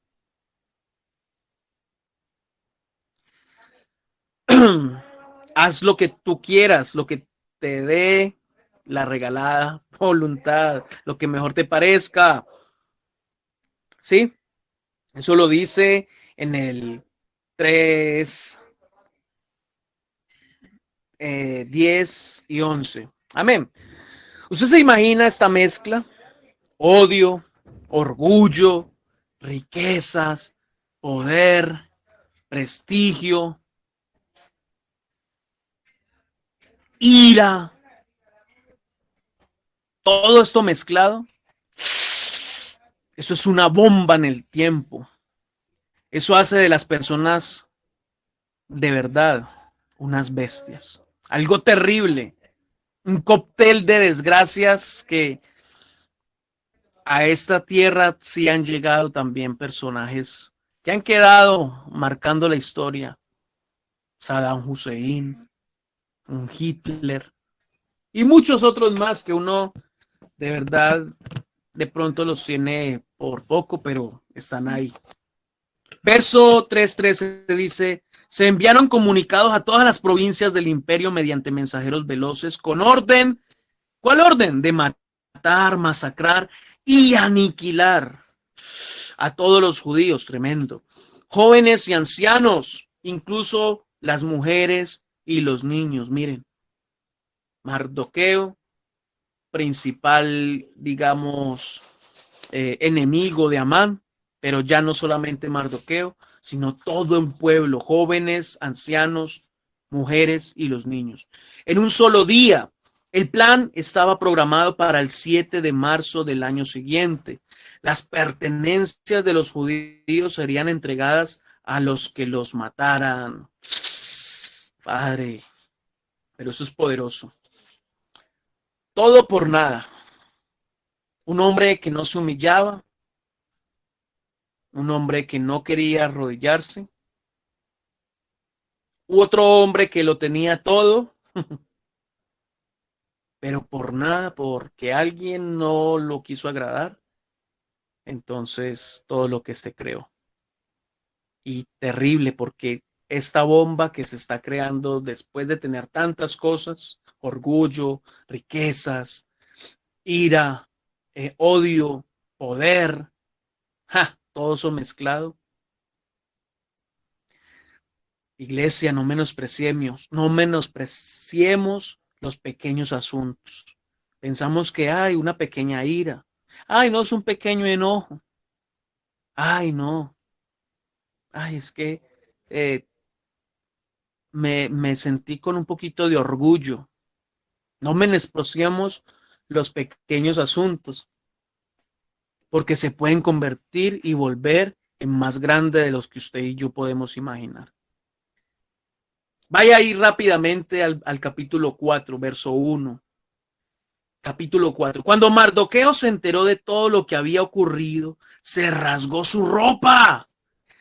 Haz lo que tú quieras, lo que te dé la regalada voluntad, lo que mejor te parezca. ¿Sí? Eso lo dice en el 3, 10 y 11. Amén. ¿Usted se imagina esta mezcla? Odio, orgullo, riquezas, poder, prestigio, ira, todo esto mezclado. Eso es una bomba en el tiempo. Eso hace de las personas de verdad unas bestias. Algo terrible. Un cóctel de desgracias que a esta tierra sí han llegado también personajes que han quedado marcando la historia. Saddam Hussein, un Hitler y muchos otros más que uno de verdad de pronto los tiene por poco, pero están ahí. Verso 3:13 dice, se enviaron comunicados a todas las provincias del imperio mediante mensajeros veloces con orden. ¿Cuál orden? De matar, masacrar y aniquilar a todos los judíos, tremendo. Jóvenes y ancianos, incluso las mujeres y los niños. Miren, Mardoqueo, principal, digamos, enemigo de Amán, pero ya no solamente Mardoqueo, sino todo el pueblo, jóvenes, ancianos, mujeres y los niños. En un solo día, el plan estaba programado para el 7 de marzo del año siguiente. Las pertenencias de los judíos serían entregadas a los que los mataran. Padre, pero eso es poderoso. Todo por nada. Un hombre que no se humillaba, un hombre que no quería arrodillarse, otro hombre que lo tenía todo, pero por nada, porque alguien no lo quiso agradar, entonces todo lo que se creó. Y terrible, porque esta bomba que se está creando después de tener tantas cosas, orgullo, riquezas, ira, odio, poder, todo eso mezclado. Iglesia, no menospreciemos los pequeños asuntos. Pensamos que hay una pequeña ira. Ay, no es un pequeño enojo. Ay, no. Ay, es que eh, me sentí con un poquito de orgullo. No menospreciemos los pequeños asuntos, porque se pueden convertir y volver en más grande de los que usted y yo podemos imaginar. Vaya a ir rápidamente al capítulo 4, verso 1. Capítulo 4. Cuando Mardoqueo se enteró de todo lo que había ocurrido, se rasgó su ropa,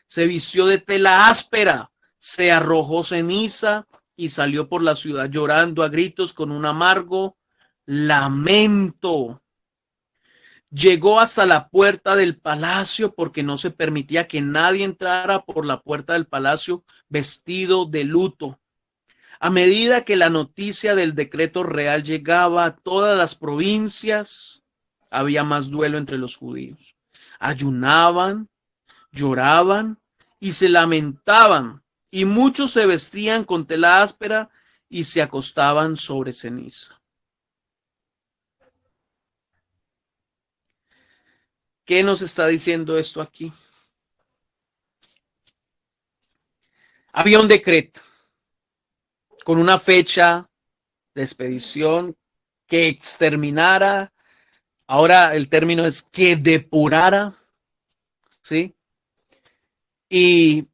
se vistió de tela áspera, se arrojó ceniza y salió por la ciudad llorando a gritos con un amargo lamento. Llegó hasta la puerta del palacio porque no se permitía que nadie entrara por la puerta del palacio vestido de luto. A medida que la noticia del decreto real llegaba a todas las provincias, había más duelo entre los judíos. Ayunaban, lloraban y se lamentaban, y muchos se vestían con tela áspera y se acostaban sobre ceniza. ¿Qué nos está diciendo esto aquí? Había un decreto con una fecha de expedición que exterminara, ahora el término es que depurara, ¿sí? Y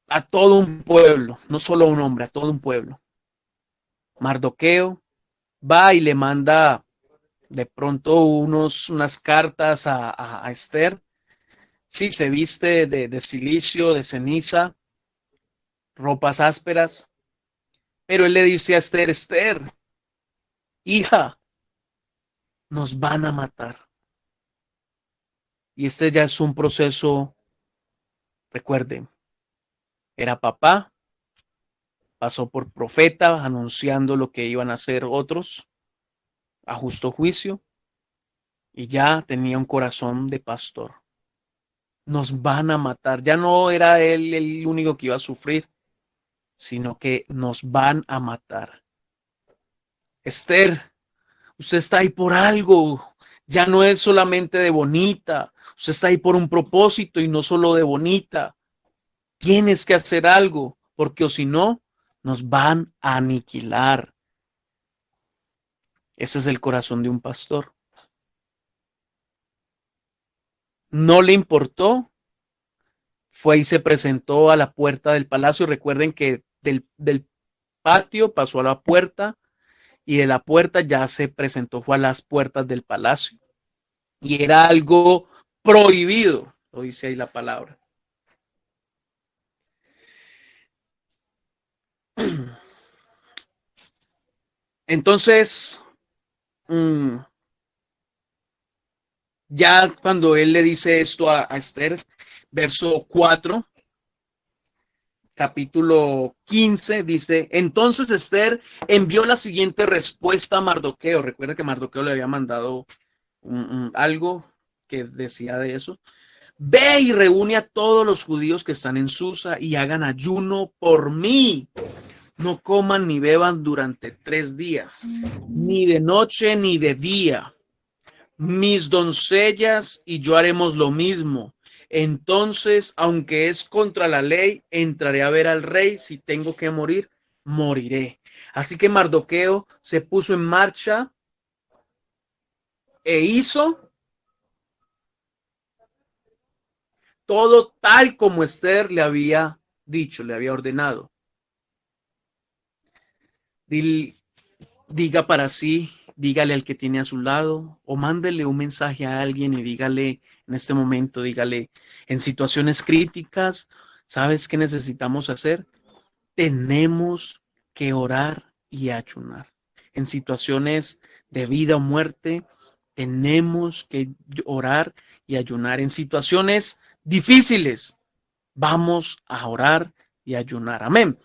a todo un pueblo, no solo a un hombre, a todo un pueblo. Mardoqueo va y le manda de pronto unas cartas a Esther. Sí, se viste de silicio, de ceniza, ropas ásperas, pero él le dice a Esther, Esther, hija, nos van a matar. Y este ya es un proceso, recuerden, era papá, pasó por profeta anunciando lo que iban a hacer otros a justo juicio y ya tenía un corazón de pastor. Nos van a matar. Ya no era él el único que iba a sufrir, sino que nos van a matar. Esther, usted está ahí por algo. Ya no es solamente de bonita. Usted está ahí por un propósito y no solo de bonita. Tienes que hacer algo, porque o si no, nos van a aniquilar. Ese es el corazón de un pastor. No le importó, fue y se presentó a la puerta del palacio. Recuerden que del patio pasó a la puerta y de la puerta ya se presentó, fue a las puertas del palacio. Y era algo prohibido, lo dice ahí la palabra. Entonces, ya cuando él le dice esto a Esther, verso 4, capítulo 15, dice, entonces Esther envió la siguiente respuesta a Mardoqueo. Recuerda que Mardoqueo le había mandado algo que decía de eso. Ve y reúne a todos los judíos que están en Susa y hagan ayuno por mí. No coman ni beban durante 3 días, ni de noche ni de día. Mis doncellas y yo haremos lo mismo. Entonces, aunque es contra la ley, entraré a ver al rey. Si tengo que morir, moriré. Así que Mardoqueo se puso en marcha e hizo todo tal como Esther le había dicho, le había ordenado. Diga para sí, dígale al que tiene a su lado o mándele un mensaje a alguien y dígale en este momento, dígale en situaciones críticas, ¿sabes qué necesitamos hacer? Tenemos que orar y ayunar. En situaciones de vida o muerte, tenemos que orar y ayunar. En situaciones difíciles, vamos a orar y ayunar. Amén.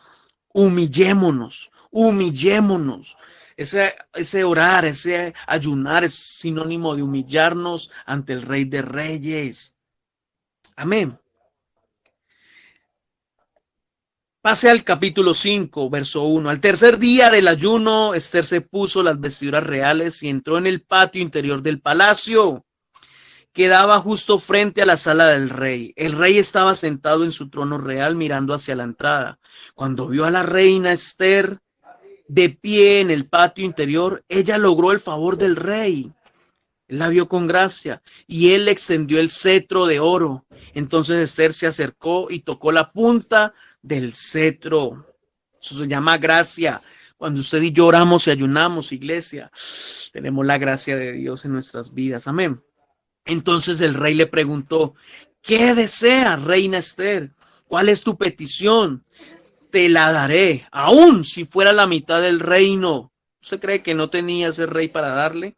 Humillémonos, humillémonos. Ese orar, ese ayunar es sinónimo de humillarnos ante el Rey de Reyes. Amén. Pase al capítulo 5, verso 1. Al tercer día del ayuno, Esther se puso las vestiduras reales y entró en el patio interior del palacio. Quedaba justo frente a la sala del rey. El rey estaba sentado en su trono real mirando hacia la entrada. Cuando vio a la reina Esther de pie en el patio interior, ella logró el favor del rey. Él la vio con gracia y él le extendió el cetro de oro. Entonces Esther se acercó y tocó la punta del cetro. Eso se llama gracia. Cuando usted y yo oramos y ayunamos, iglesia, tenemos la gracia de Dios en nuestras vidas. Amén. Entonces el rey le preguntó, ¿qué desea, reina Esther? ¿Cuál es tu petición? Te la daré, aun si fuera la mitad del reino. ¿Usted cree que no tenía ese rey para darle?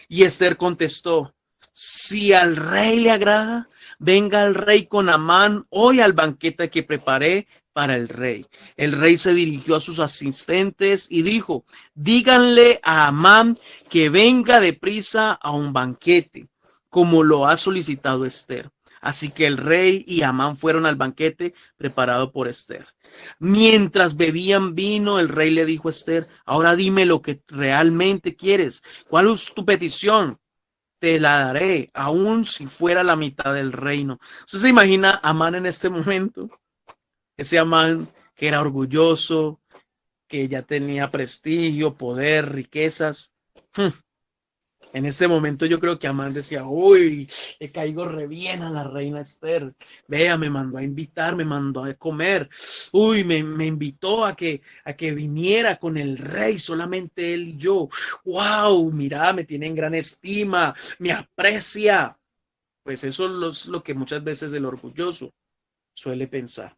Y Esther contestó, si al rey le agrada, venga el rey con Amán hoy al banquete que preparé para el rey. El rey se dirigió a sus asistentes y dijo, díganle a Amán que venga deprisa a un banquete, como lo ha solicitado Esther. Así que el rey y Amán fueron al banquete preparado por Esther. Mientras bebían vino, el rey le dijo a Esther, ahora dime lo que realmente quieres. ¿Cuál es tu petición? Te la daré, aun si fuera la mitad del reino. ¿Usted se imagina a Amán en este momento? Ese Amán que era orgulloso, que ya tenía prestigio, poder, riquezas. En ese momento yo creo que Amán decía, uy, le caigo re bien a la reina Esther. Vea, me mandó a invitar, me mandó a comer. Uy, me invitó a que viniera con el rey, solamente él y yo. Wow, mira, me tiene en gran estima, me aprecia. Pues eso es lo que muchas veces el orgulloso suele pensar.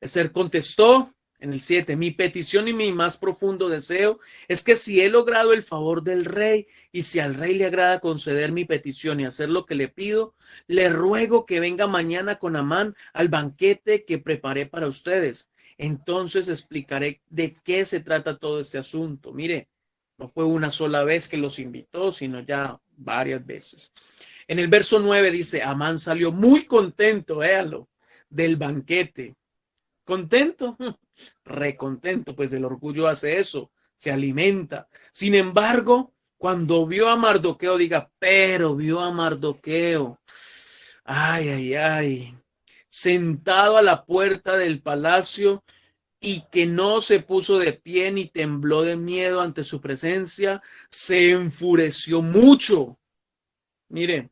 Esther contestó En el 7, mi petición y mi más profundo deseo es que si he logrado el favor del rey y si al rey le agrada conceder mi petición y hacer lo que le pido, le ruego que venga mañana con Amán al banquete que preparé para ustedes. Entonces explicaré de qué se trata todo este asunto. Mire, no fue una sola vez que los invitó, sino ya varias veces. En el verso 9 dice, Amán salió muy contento, véalo, del banquete. ¿Contento? Recontento, pues el orgullo hace eso, se alimenta. Sin embargo, cuando vio a Mardoqueo, diga, pero vio a Mardoqueo, ay, sentado a la puerta del palacio y que no se puso de pie ni tembló de miedo ante su presencia, se enfureció mucho. Mire,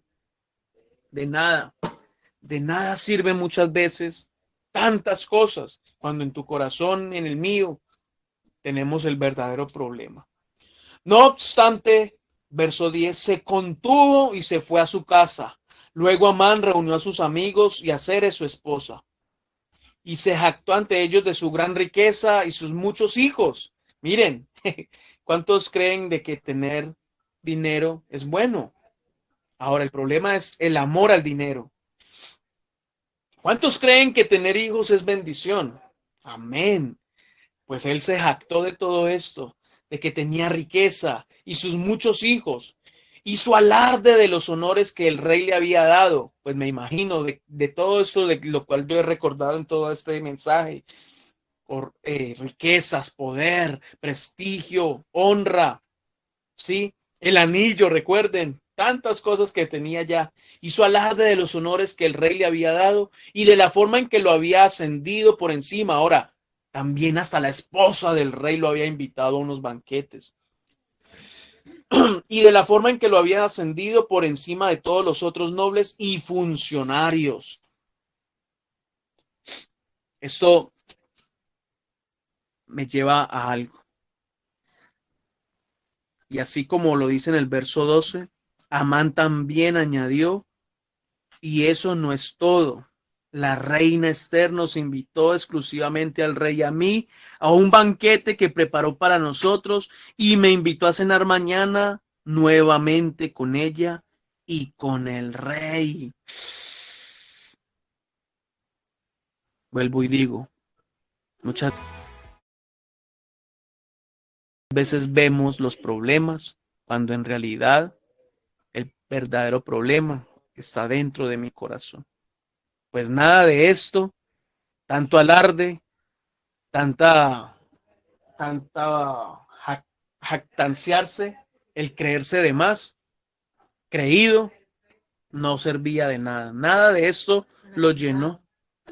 de nada sirve muchas veces tantas cosas cuando en tu corazón, en el mío, tenemos el verdadero problema. No obstante, verso 10, se contuvo y se fue a su casa. Luego Amán reunió a sus amigos y a Zeres, su esposa, y se jactó ante ellos de su gran riqueza y sus muchos hijos. Miren, ¿cuántos creen de que tener dinero es bueno? Ahora, el problema es el amor al dinero. ¿Cuántos creen que tener hijos es bendición? Amén. Pues él se jactó de todo esto, de que tenía riqueza y sus muchos hijos. Hizo alarde de los honores que el rey le había dado. Pues me imagino de todo esto, de lo cual yo he recordado en todo este mensaje. Por riquezas, poder, prestigio, honra, ¿sí? El anillo, recuerden, tantas cosas que tenía ya. Hizo alarde de los honores que el rey le había dado y de la forma en que lo había ascendido por encima. Ahora, también hasta la esposa del rey lo había invitado a unos banquetes. Y de la forma en que lo había ascendido por encima de todos los otros nobles y funcionarios. Esto me lleva a algo. Y así como lo dice en el verso 12, Amán también añadió, y eso no es todo. La reina Esther nos invitó exclusivamente al rey y a mí a un banquete que preparó para nosotros y me invitó a cenar mañana nuevamente con ella y con el rey. Vuelvo y digo, muchas veces vemos los problemas cuando en realidad el verdadero problema está dentro de mi corazón. Pues nada de esto, tanto alarde, tanta jactanciarse, el creerse de más, creído, no servía de nada. Nada de esto lo llenó.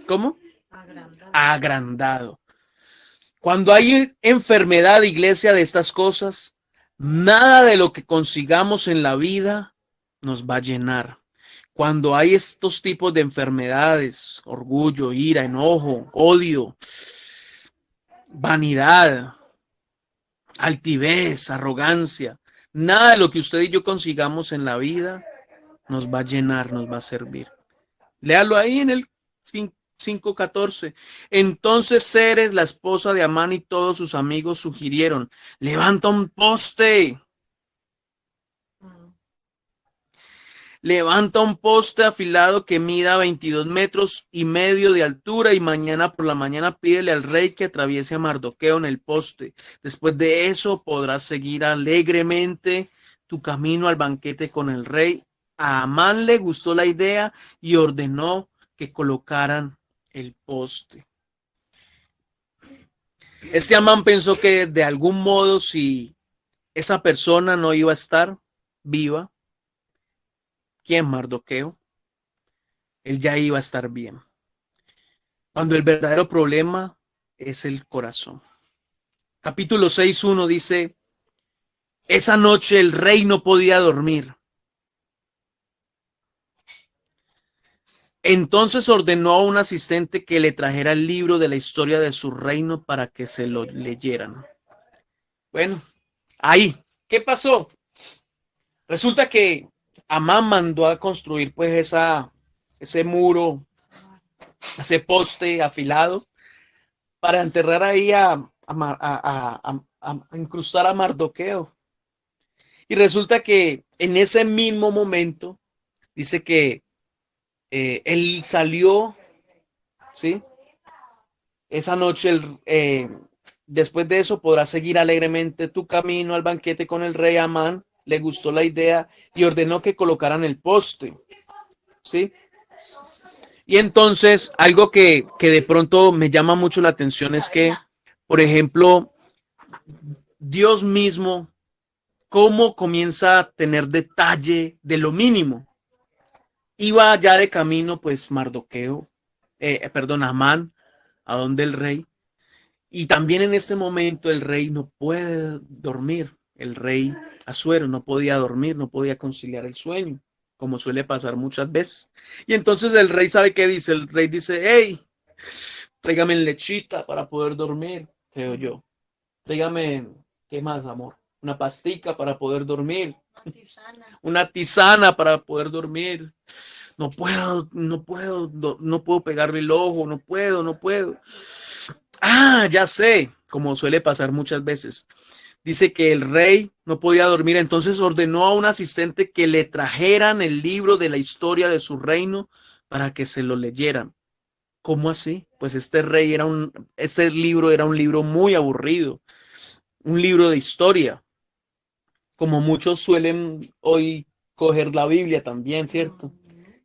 ¿Cómo? Agrandado. Cuando hay enfermedad, iglesia, de estas cosas, nada de lo que consigamos en la vida nos va a llenar. Cuando hay estos tipos de enfermedades, orgullo, ira, enojo, odio, vanidad, altivez, arrogancia, nada de lo que usted y yo consigamos en la vida nos va a llenar, nos va a servir. Léalo ahí en el 5:14. Entonces Zeres, la esposa de Amán, y todos sus amigos sugirieron, levanta un poste. Levanta un poste afilado que mida 22 metros y medio de altura y mañana por la mañana pídele al rey que atraviese a Mardoqueo en el poste. Después de eso podrás seguir alegremente tu camino al banquete con el rey. A Amán le gustó la idea y ordenó que colocaran el poste. Este Amán pensó que de algún modo, si esa persona no iba a estar viva, ¿quién? Mardoqueo, él ya iba a estar bien. Cuando el verdadero problema es el corazón. Capítulo 6:1 dice, esa noche el rey no podía dormir. Entonces ordenó a un asistente que le trajera el libro de la historia de su reino para que se lo leyeran. Bueno, ahí, ¿qué pasó? Resulta que Amán mandó a construir pues ese muro, ese poste afilado, para enterrar ahí a incrustar a Mardoqueo. Y resulta que en ese mismo momento dice que él salió, ¿sí? Esa noche, después de eso, podrás seguir alegremente tu camino al banquete con el rey Amán. Le gustó la idea y ordenó que colocaran el poste, ¿sí? Y entonces, algo que de pronto me llama mucho la atención es que, por ejemplo, Dios mismo, cómo comienza a tener detalle de lo mínimo. Iba ya de camino, pues, Amán, a donde el rey. Y también en este momento el rey no puede dormir. El rey Asuero no podía dormir, no podía conciliar el sueño, como suele pasar muchas veces. Y entonces el rey sabe qué dice. El rey dice, hey, tráigame lechita para poder dormir, creo yo. Tráigame, ¿qué más, amor? Una pastica para poder dormir. Una tisana para poder dormir. No puedo pegarle el ojo, no puedo. Ah, ya sé, como suele pasar muchas veces. Dice que el rey no podía dormir, entonces ordenó a un asistente que le trajeran el libro de la historia de su reino para que se lo leyeran. ¿Cómo así? Pues este libro era un libro muy aburrido, un libro de historia, como muchos suelen hoy coger la Biblia también, ¿cierto?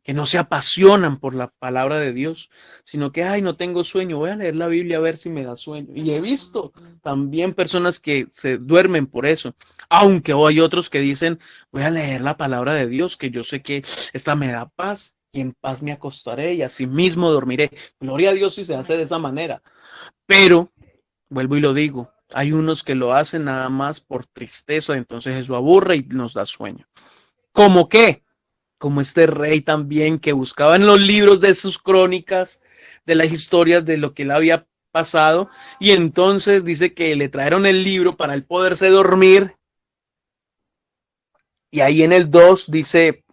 Que no se apasionan por la palabra de Dios, sino que, ay, no tengo sueño, voy a leer la Biblia a ver si me da sueño. Y he visto también personas que se duermen por eso, aunque hay otros que dicen, voy a leer la palabra de Dios, que yo sé que esta me da paz y en paz me acostaré y así mismo dormiré. Gloria a Dios si se hace de esa manera. Pero, vuelvo y lo digo, hay unos que lo hacen nada más por tristeza, entonces eso aburre y nos da sueño. ¿Cómo qué? Como este rey también que buscaba en los libros de sus crónicas, de las historias de lo que le había pasado, y entonces dice que le trajeron el libro para él poderse dormir, y ahí en el 2 dice,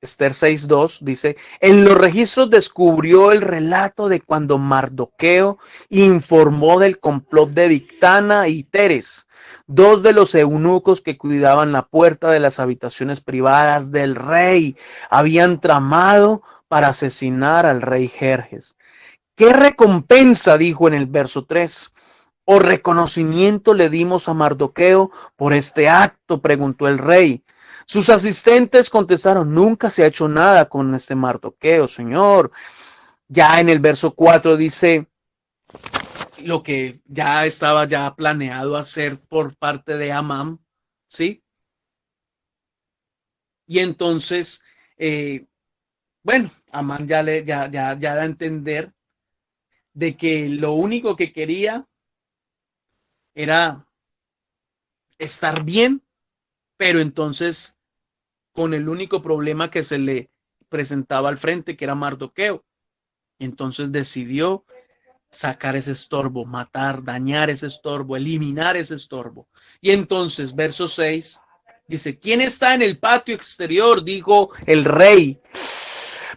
Esther 6:2 dice, en los registros descubrió el relato de cuando Mardoqueo informó del complot de Bigtana y Teres, dos de los eunucos que cuidaban la puerta de las habitaciones privadas del rey, habían tramado para asesinar al rey Jerjes. ¿Qué recompensa? Dijo en el verso 3. ¿O reconocimiento le dimos a Mardoqueo por este acto? Preguntó el rey. Sus asistentes contestaron, nunca se ha hecho nada con este Mardoqueo, señor. Ya en el verso 4 dice lo que ya estaba ya planeado hacer por parte de Amán, ¿sí? Y entonces, bueno, Amán ya da a entender de que lo único que quería era estar bien, pero entonces con el único problema que se le presentaba al frente, que era Mardoqueo. Entonces decidió sacar ese estorbo, matar, dañar ese estorbo, eliminar ese estorbo. Y entonces, verso 6, dice, ¿quién está en el patio exterior? Dijo el rey.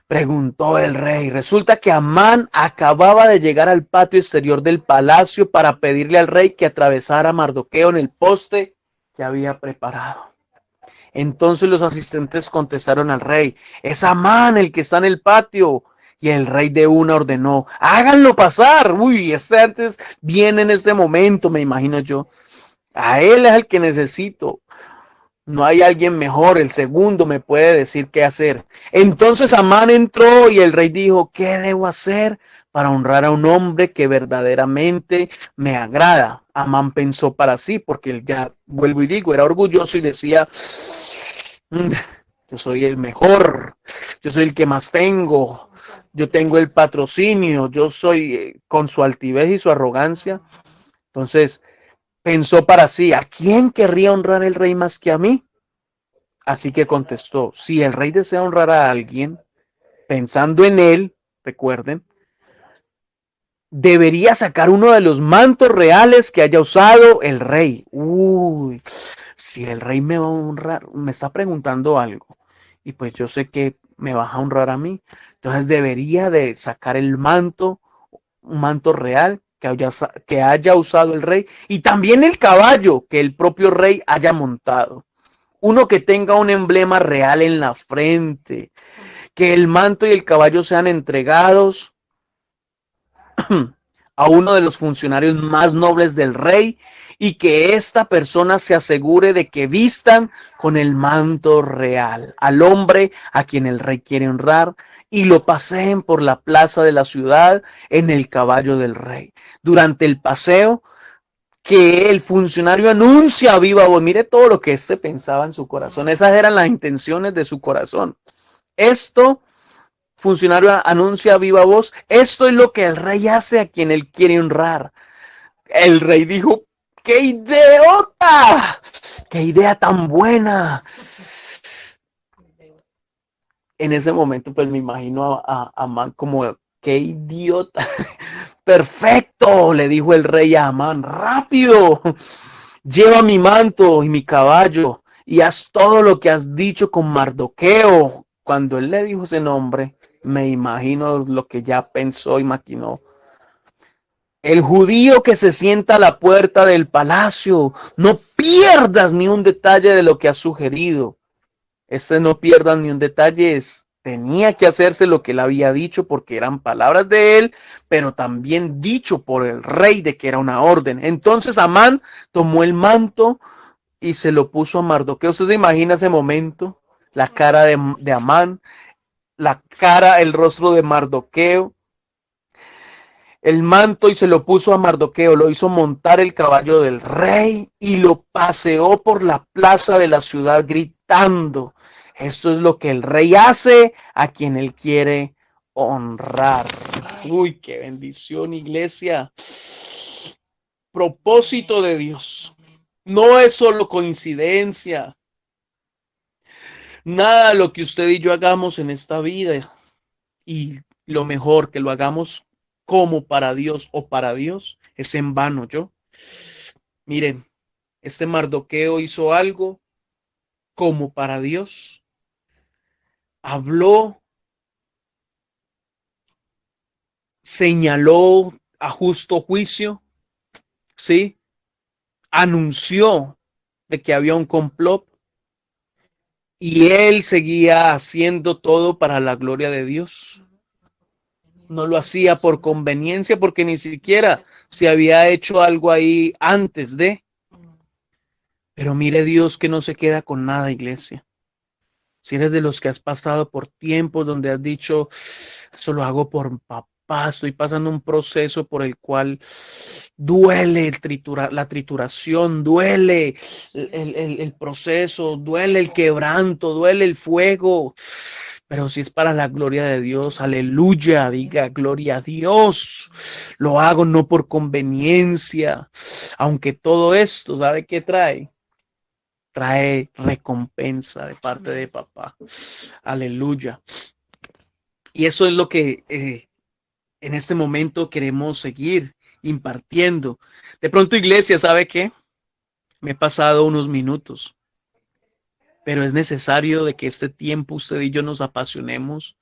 Preguntó el rey. Resulta que Amán acababa de llegar al patio exterior del palacio para pedirle al rey que atravesara a Mardoqueo en el poste que había preparado. Entonces los asistentes contestaron al rey, es Amán el que está en el patio. Y el rey de una ordenó, háganlo pasar. Uy, este antes viene en este momento, me imagino yo. A él es el que necesito. No hay alguien mejor, el segundo me puede decir qué hacer. Entonces Amán entró y el rey dijo, ¿qué debo hacer para honrar a un hombre que verdaderamente me agrada? Amán pensó para sí, porque él ya, vuelvo y digo, era orgulloso y decía, yo soy el mejor, yo soy el que más tengo, yo tengo el patrocinio, yo soy con su altivez y su arrogancia. Entonces pensó para sí, ¿a quién querría honrar el rey más que a mí? Así que contestó, si el rey desea honrar a alguien, pensando en él, recuerden, debería sacar uno de los mantos reales que haya usado el rey. Uy, si el rey me va a honrar, me está preguntando algo, y pues yo sé que me vas a honrar a mí, entonces debería de sacar el manto, un manto real que haya usado el rey, y también el caballo que el propio rey haya montado. Uno que tenga un emblema real en la frente, que el manto y el caballo sean entregados a uno de los funcionarios más nobles del rey, y que esta persona se asegure de que vistan con el manto real al hombre a quien el rey quiere honrar, y lo paseen por la plaza de la ciudad en el caballo del rey. Durante el paseo, que el funcionario anuncia a viva voz. Mire todo lo que este pensaba en su corazón. Esas eran las intenciones de su corazón. Esto, funcionario anuncia a viva voz, esto es lo que el rey hace a quien él quiere honrar. El rey dijo: ¡qué idiota! ¡Qué idea tan buena! En ese momento, pues me imagino a Amán como: ¡qué idiota! ¡Perfecto!, le dijo el rey a Amán. ¡Rápido! Lleva mi manto y mi caballo y haz todo lo que has dicho con Mardoqueo. Cuando él le dijo ese nombre, me imagino lo que ya pensó y maquinó. El judío que se sienta a la puerta del palacio. No pierdas ni un detalle de lo que has sugerido. No pierdas ni un detalle tenía que hacerse lo que él había dicho, porque eran palabras de él, pero también dicho por el rey de que era una orden. Entonces Amán tomó el manto y se lo puso a Mardoqueo. ¿Usted se imagina ese momento? La cara de Amán, el rostro de Mardoqueo, el manto, y se lo puso a Mardoqueo, lo hizo montar el caballo del rey y lo paseó por la plaza de la ciudad gritando: esto es lo que el rey hace a quien él quiere honrar. Uy, qué bendición, iglesia. Propósito de Dios. No es solo coincidencia. Nada de lo que usted y yo hagamos en esta vida, y lo mejor que lo hagamos como para Dios o para Dios, es en vano. Miren, este Mardoqueo hizo algo como para Dios. Habló, señaló a justo juicio, ¿sí? Anunció de que había un complot, y él seguía haciendo todo para la gloria de Dios. No lo hacía por conveniencia, porque ni siquiera se había hecho algo ahí antes de. Pero mire Dios que no se queda con nada, iglesia. Si eres de los que has pasado por tiempos donde has dicho: eso lo hago por papá, estoy pasando un proceso por el cual duele la trituración, duele el proceso, duele el quebranto, duele el fuego. Pero si es para la gloria de Dios, aleluya, diga gloria a Dios. Lo hago no por conveniencia, aunque todo esto, ¿sabe qué trae? Trae recompensa de parte de papá. Aleluya. Y eso es lo que en este momento queremos seguir impartiendo. De pronto, iglesia, ¿sabe qué? Me he pasado unos minutos, pero es necesario de que este tiempo usted y yo nos apasionemos,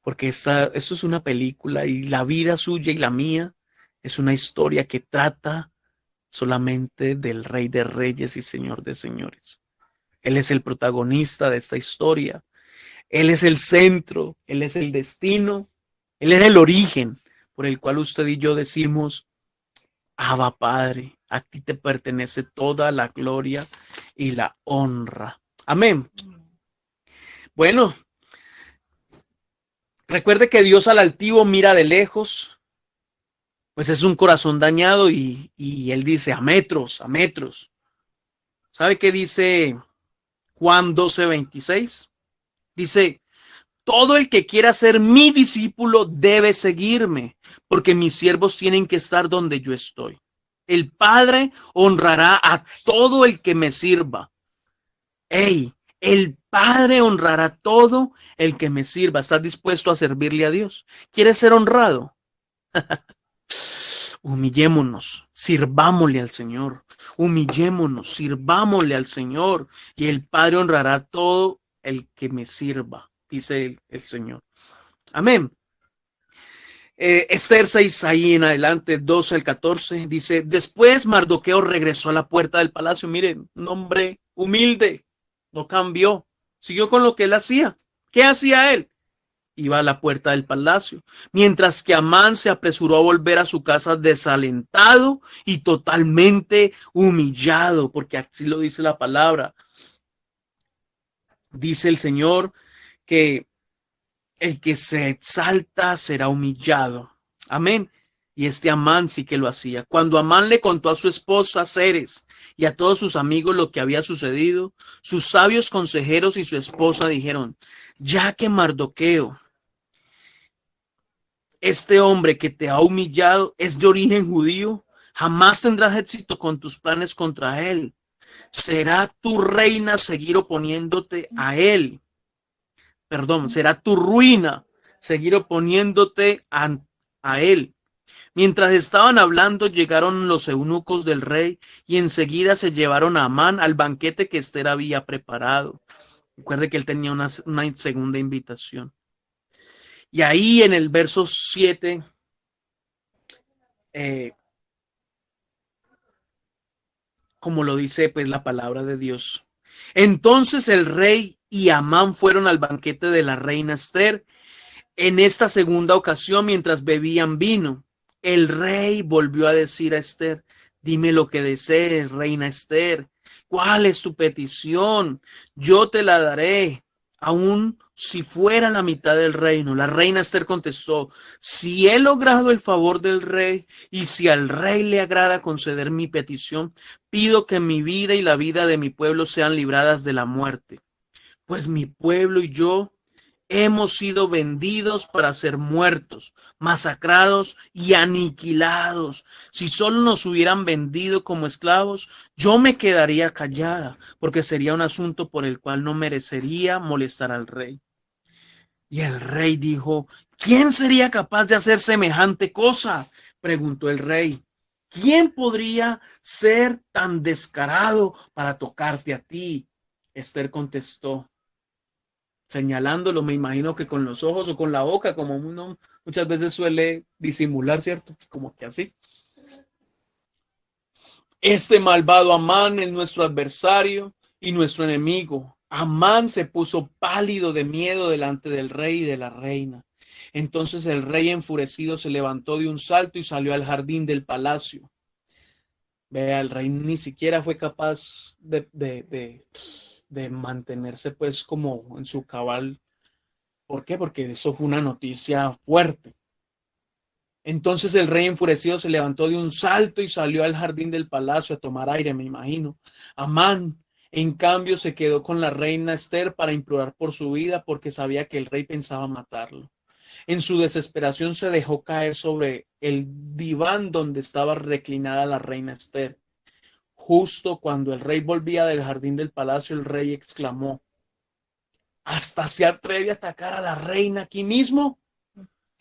porque esto es una película, y la vida suya y la mía es una historia que trata solamente del Rey de Reyes y Señor de Señores. Él es el protagonista de esta historia. Él es el centro, Él es el destino, Él es el origen por el cual usted y yo decimos: Abba Padre, a ti te pertenece toda la gloria y la honra. Amén. Bueno, recuerde que Dios al altivo mira de lejos, pues es un corazón dañado, y Él dice: a metros, a metros. ¿Sabe qué dice Juan 12:26? Dice: todo el que quiera ser mi discípulo debe seguirme, porque mis siervos tienen que estar donde yo estoy. El Padre honrará a todo el que me sirva. El Padre honrará a todo el que me sirva. ¿Estás dispuesto a servirle a Dios? ¿Quieres ser honrado? Humillémonos, sirvámosle al Señor. Humillémonos, sirvámosle al Señor, y el Padre honrará a todo el que me sirva, dice el Señor. Amén. Esther 6, ahí en adelante, 12 al 14, dice, después Mardoqueo regresó a la puerta del palacio. Miren, un hombre humilde, no cambió, siguió con lo que él hacía. ¿Qué hacía él? Iba a la puerta del palacio, mientras que Amán se apresuró a volver a su casa desalentado y totalmente humillado, porque así lo dice la palabra. Dice el Señor que el que se exalta será humillado. Amén. Y este Amán sí que lo hacía. Cuando Amán le contó a su esposa Zeres y a todos sus amigos lo que había sucedido, sus sabios consejeros y su esposa dijeron, ya que Mardoqueo, este hombre que te ha humillado, es de origen judío, jamás tendrás éxito con tus planes contra él. Será tu reina seguir oponiéndote a él. Perdón, será tu ruina seguir oponiéndote a él. Mientras estaban hablando, llegaron los eunucos del rey y enseguida se llevaron a Amán al banquete que Esther había preparado. Recuerde que él tenía una segunda invitación. Y ahí en el verso 7, como lo dice pues la palabra de Dios. Entonces el rey y Amán fueron al banquete de la reina Esther. En esta segunda ocasión, mientras bebían vino, el rey volvió a decir a Esther, dime lo que desees, reina Esther. ¿Cuál es tu petición? Yo te la daré, aun si fuera la mitad del reino. La reina Esther contestó, si he logrado el favor del rey y si al rey le agrada conceder mi petición, pido que mi vida y la vida de mi pueblo sean libradas de la muerte. Pues mi pueblo y yo hemos sido vendidos para ser muertos, masacrados y aniquilados. Si solo nos hubieran vendido como esclavos, yo me quedaría callada, porque sería un asunto por el cual no merecería molestar al rey. Y el rey dijo, ¿quién sería capaz de hacer semejante cosa? Preguntó el rey. ¿Quién podría ser tan descarado para tocarte a ti? Esther contestó, señalándolo, me imagino que con los ojos o con la boca, como uno muchas veces suele disimular, ¿cierto? Como que así. Este malvado Amán es nuestro adversario y nuestro enemigo. Amán se puso pálido de miedo delante del rey y de la reina. Entonces el rey enfurecido se levantó de un salto y salió al jardín del palacio. Vea, el rey ni siquiera fue capaz de mantenerse pues como en su cabal. ¿Por qué? Porque eso fue una noticia fuerte. Entonces el rey enfurecido se levantó de un salto y salió al jardín del palacio a tomar aire, me imagino. Amán, en cambio, se quedó con la reina Esther para implorar por su vida porque sabía que el rey pensaba matarlo. En su desesperación se dejó caer sobre el diván donde estaba reclinada la reina Esther. Justo cuando el rey volvía del jardín del palacio, el rey exclamó, ¿hasta se atreve a atacar a la reina aquí mismo?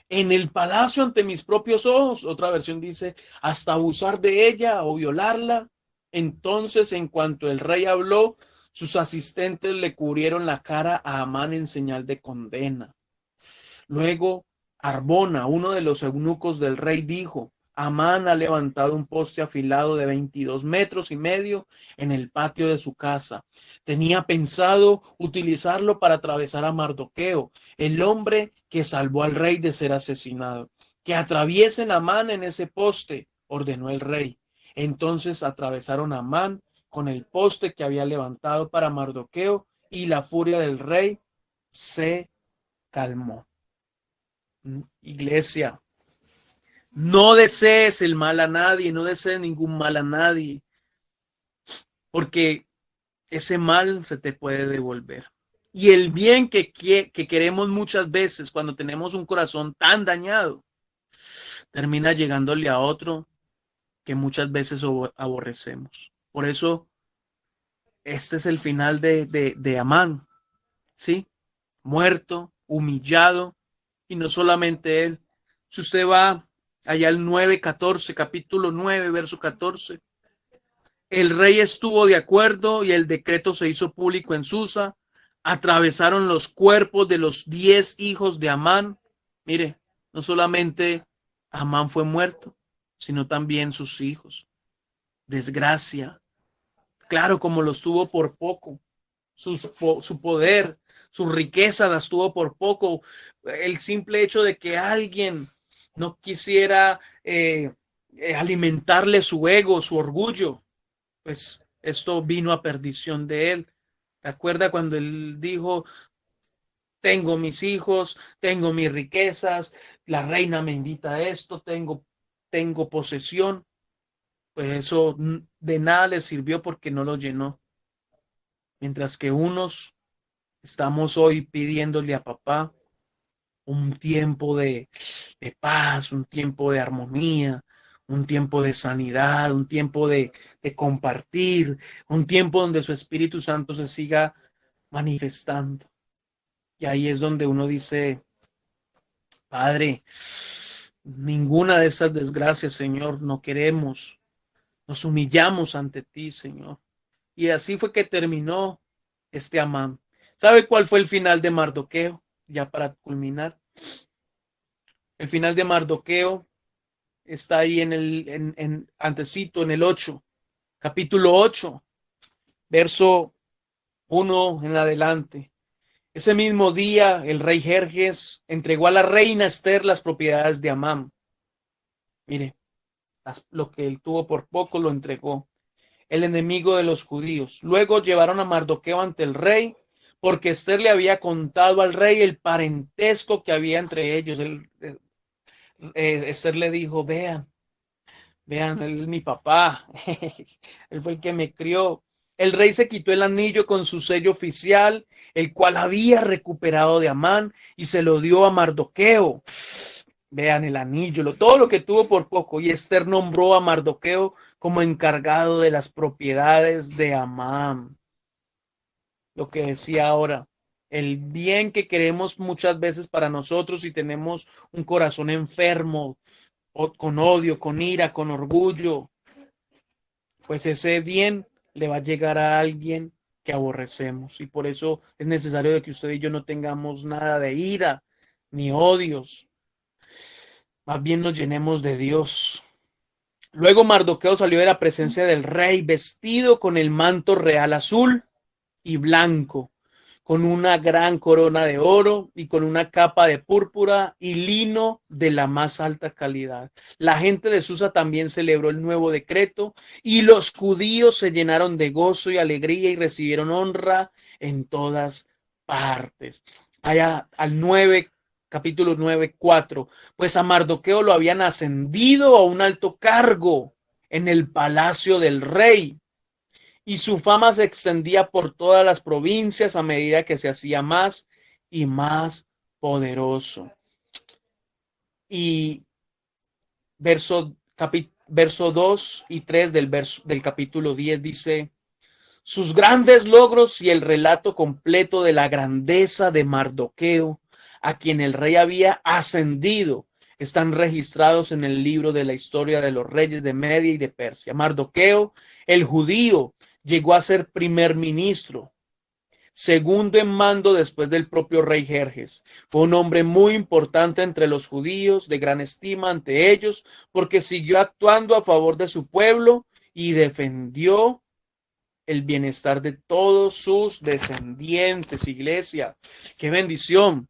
En el palacio ante mis propios ojos. Otra versión dice, hasta abusar de ella o violarla. Entonces, en cuanto el rey habló, sus asistentes le cubrieron la cara a Amán en señal de condena. Luego, Arbona, uno de los eunucos del rey, dijo, Amán ha levantado un poste afilado de 22 metros y medio en el patio de su casa. Tenía pensado utilizarlo para atravesar a Mardoqueo, el hombre que salvó al rey de ser asesinado. Que atraviesen a Amán en ese poste, ordenó el rey. Entonces atravesaron a Amán con el poste que había levantado para Mardoqueo y la furia del rey se calmó. Iglesia, no desees el mal a nadie, no desees ningún mal a nadie, porque ese mal se te puede devolver. Y el bien que queremos muchas veces cuando tenemos un corazón tan dañado, termina llegándole a otro que muchas veces aborrecemos. Por eso, este es el final de Amán, ¿sí? Muerto, humillado, y no solamente él. Si usted va allá al 9:14, capítulo 9, verso 14, el rey estuvo de acuerdo y el decreto se hizo público en Susa. Atravesaron los cuerpos de los 10 hijos de Amán. Mire, no solamente Amán fue muerto, sino también sus hijos. Desgracia. Claro, como los tuvo por poco. Su poder, su riqueza las tuvo por poco. El simple hecho de que alguien no quisiera alimentarle su ego, su orgullo, pues esto vino a perdición de él. ¿Recuerda cuando él dijo, tengo mis hijos, tengo mis riquezas, la reina me invita a esto, tengo posesión? Pues eso de nada le sirvió porque no lo llenó. Mientras que unos estamos hoy pidiéndole a papá un tiempo de paz, un tiempo de armonía, un tiempo de sanidad, un tiempo de compartir, un tiempo donde su Espíritu Santo se siga manifestando. Y ahí es donde uno dice, Padre, ninguna de estas desgracias, Señor, no queremos. Nos humillamos ante ti, Señor. Y así fue que terminó este Amán. ¿Sabe cuál fue el final de Mardoqueo? Ya para culminar. El final de Mardoqueo está ahí antecito, en el 8, capítulo 8, verso 1 en adelante. Ese mismo día, el rey Jerjes entregó a la reina Esther las propiedades de Amán. Mire, lo que él tuvo por poco lo entregó, el enemigo de los judíos. Luego llevaron a Mardoqueo ante el rey, porque Esther le había contado al rey el parentesco que había entre ellos. Esther le dijo, vean, él es mi papá, él fue el que me crió. El rey se quitó el anillo con su sello oficial, el cual había recuperado de Amán, y se lo dio a Mardoqueo. Vean el anillo, todo lo que tuvo por poco. Y Esther nombró a Mardoqueo como encargado de las propiedades de Amán. Lo que decía ahora, el bien que queremos muchas veces para nosotros, si tenemos un corazón enfermo, con odio, con ira, con orgullo, pues ese bien le va a llegar a alguien que aborrecemos. Y por eso es necesario de que usted y yo no tengamos nada de ira ni odios. Más bien nos llenemos de Dios. Luego Mardoqueo salió de la presencia del rey vestido con el manto real azul y blanco, con una gran corona de oro y con una capa de púrpura y lino de la más alta calidad. La gente de Susa también celebró el nuevo decreto y los judíos se llenaron de gozo y alegría y recibieron honra en todas partes. Allá al 9, capítulo 9, 4. Pues a Mardoqueo lo habían ascendido a un alto cargo en el palacio del rey. Y su fama se extendía por todas las provincias a medida que se hacía más y más poderoso. Y verso 2 y 3 del capítulo 10 dice, sus grandes logros y el relato completo de la grandeza de Mardoqueo, a quien el rey había ascendido, están registrados en el libro de la historia de los reyes de Media y de Persia. Mardoqueo, el judío, llegó a ser primer ministro, segundo en mando después del propio rey Jerjes. Fue un hombre muy importante entre los judíos, de gran estima ante ellos, porque siguió actuando a favor de su pueblo y defendió el bienestar de todos sus descendientes. Iglesia, qué bendición.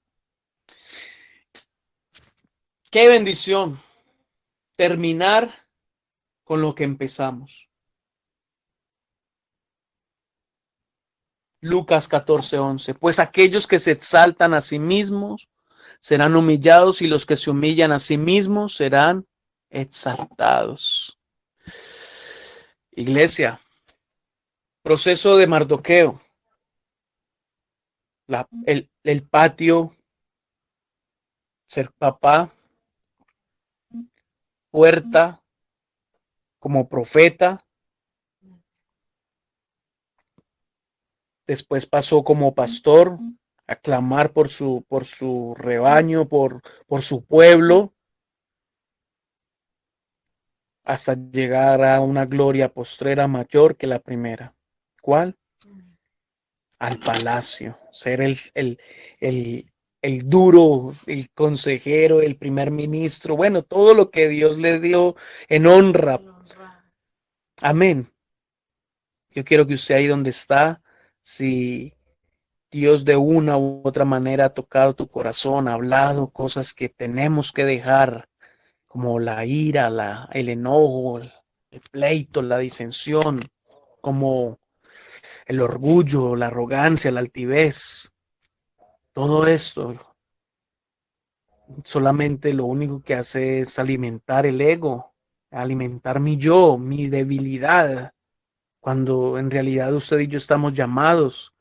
Qué bendición terminar con lo que empezamos. Lucas 14:11. Pues aquellos que se exaltan a sí mismos serán humillados y los que se humillan a sí mismos serán exaltados. Iglesia, proceso de Mardoqueo. El patio, ser papá, puerta, como profeta. Después pasó como pastor a clamar por su rebaño, por su pueblo, hasta llegar a una gloria postrera mayor que la primera. ¿Cuál? Al palacio, ser el duro, el consejero, el primer ministro, bueno, todo lo que Dios le dio en honra. Amén. Yo quiero que usted ahí donde está, si Dios de una u otra manera ha tocado tu corazón, ha hablado cosas que tenemos que dejar, como la ira, el enojo, el pleito, la disensión, como el orgullo, la arrogancia, la altivez, todo esto solamente lo único que hace es alimentar el ego, alimentar mi yo, mi debilidad, cuando en realidad usted y yo estamos llamados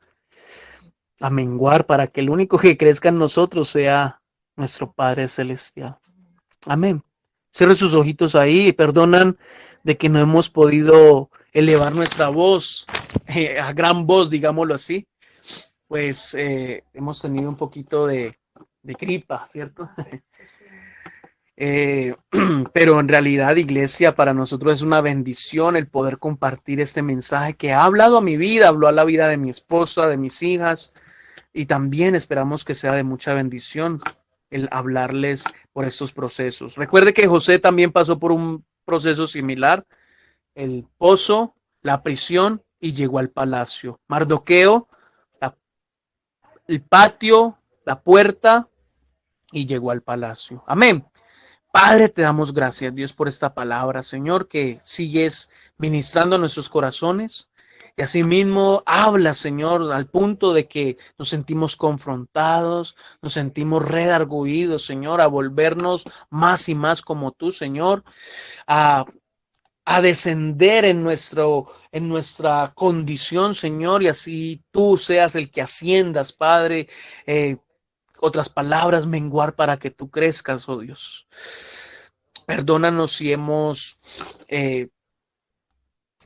a menguar para que el único que crezca en nosotros sea nuestro Padre Celestial. Amén. Cierre sus ojitos ahí y perdonan de que no hemos podido elevar nuestra voz a gran voz, digámoslo así. Pues hemos tenido un poquito de gripa, ¿cierto? Pero en realidad, iglesia, para nosotros es una bendición el poder compartir este mensaje que ha hablado a mi vida, habló a la vida de mi esposa, de mis hijas, y también esperamos que sea de mucha bendición el hablarles por estos procesos. Recuerde que José también pasó por un proceso similar, el pozo, la prisión y llegó al palacio. Mardoqueo, el patio, la puerta y llegó al palacio. Amén. Padre, te damos gracias, Dios, por esta palabra, Señor, que sigues ministrando a nuestros corazones. Y asimismo habla, Señor, al punto de que nos sentimos confrontados, nos sentimos redarguidos, Señor, a volvernos más y más como tú, Señor, a descender en nuestra condición, Señor, y así tú seas el que asciendas, Padre. Otras palabras, menguar para que tú crezcas, oh Dios. Perdónanos si hemos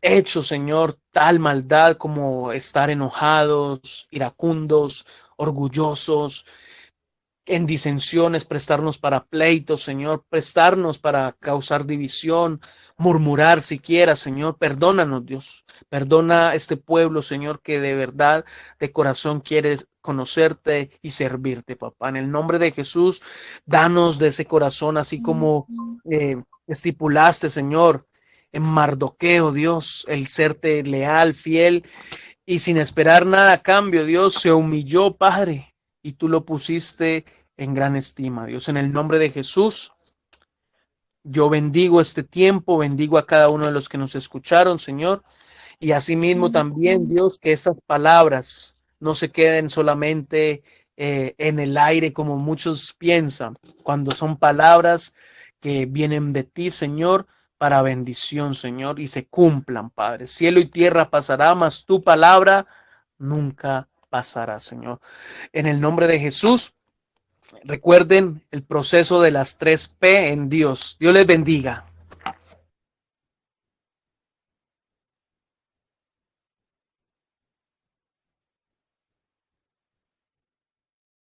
hecho, Señor, tal maldad como estar enojados, iracundos, orgullosos, en disensiones, prestarnos para pleitos, Señor, prestarnos para causar división, murmurar siquiera, Señor. Perdónanos, Dios. Perdona a este pueblo, Señor, que de verdad, de corazón quiere conocerte y servirte, papá. En el nombre de Jesús, danos de ese corazón, así como estipulaste, Señor, en Mardoqueo, Dios, el serte leal, fiel y sin esperar nada a cambio. Dios se humilló, Padre, y tú lo pusiste en gran estima, Dios. En el nombre de Jesús, yo bendigo este tiempo, bendigo a cada uno de los que nos escucharon, Señor, y asimismo también, Dios, que estas palabras no se queden solamente en el aire como muchos piensan, cuando son palabras que vienen de ti, Señor, para bendición, Señor, y se cumplan, Padre. Cielo y tierra pasará, mas tu palabra nunca pasará, Señor. En el nombre de Jesús, recuerden el proceso de las 3P en Dios. Dios les bendiga.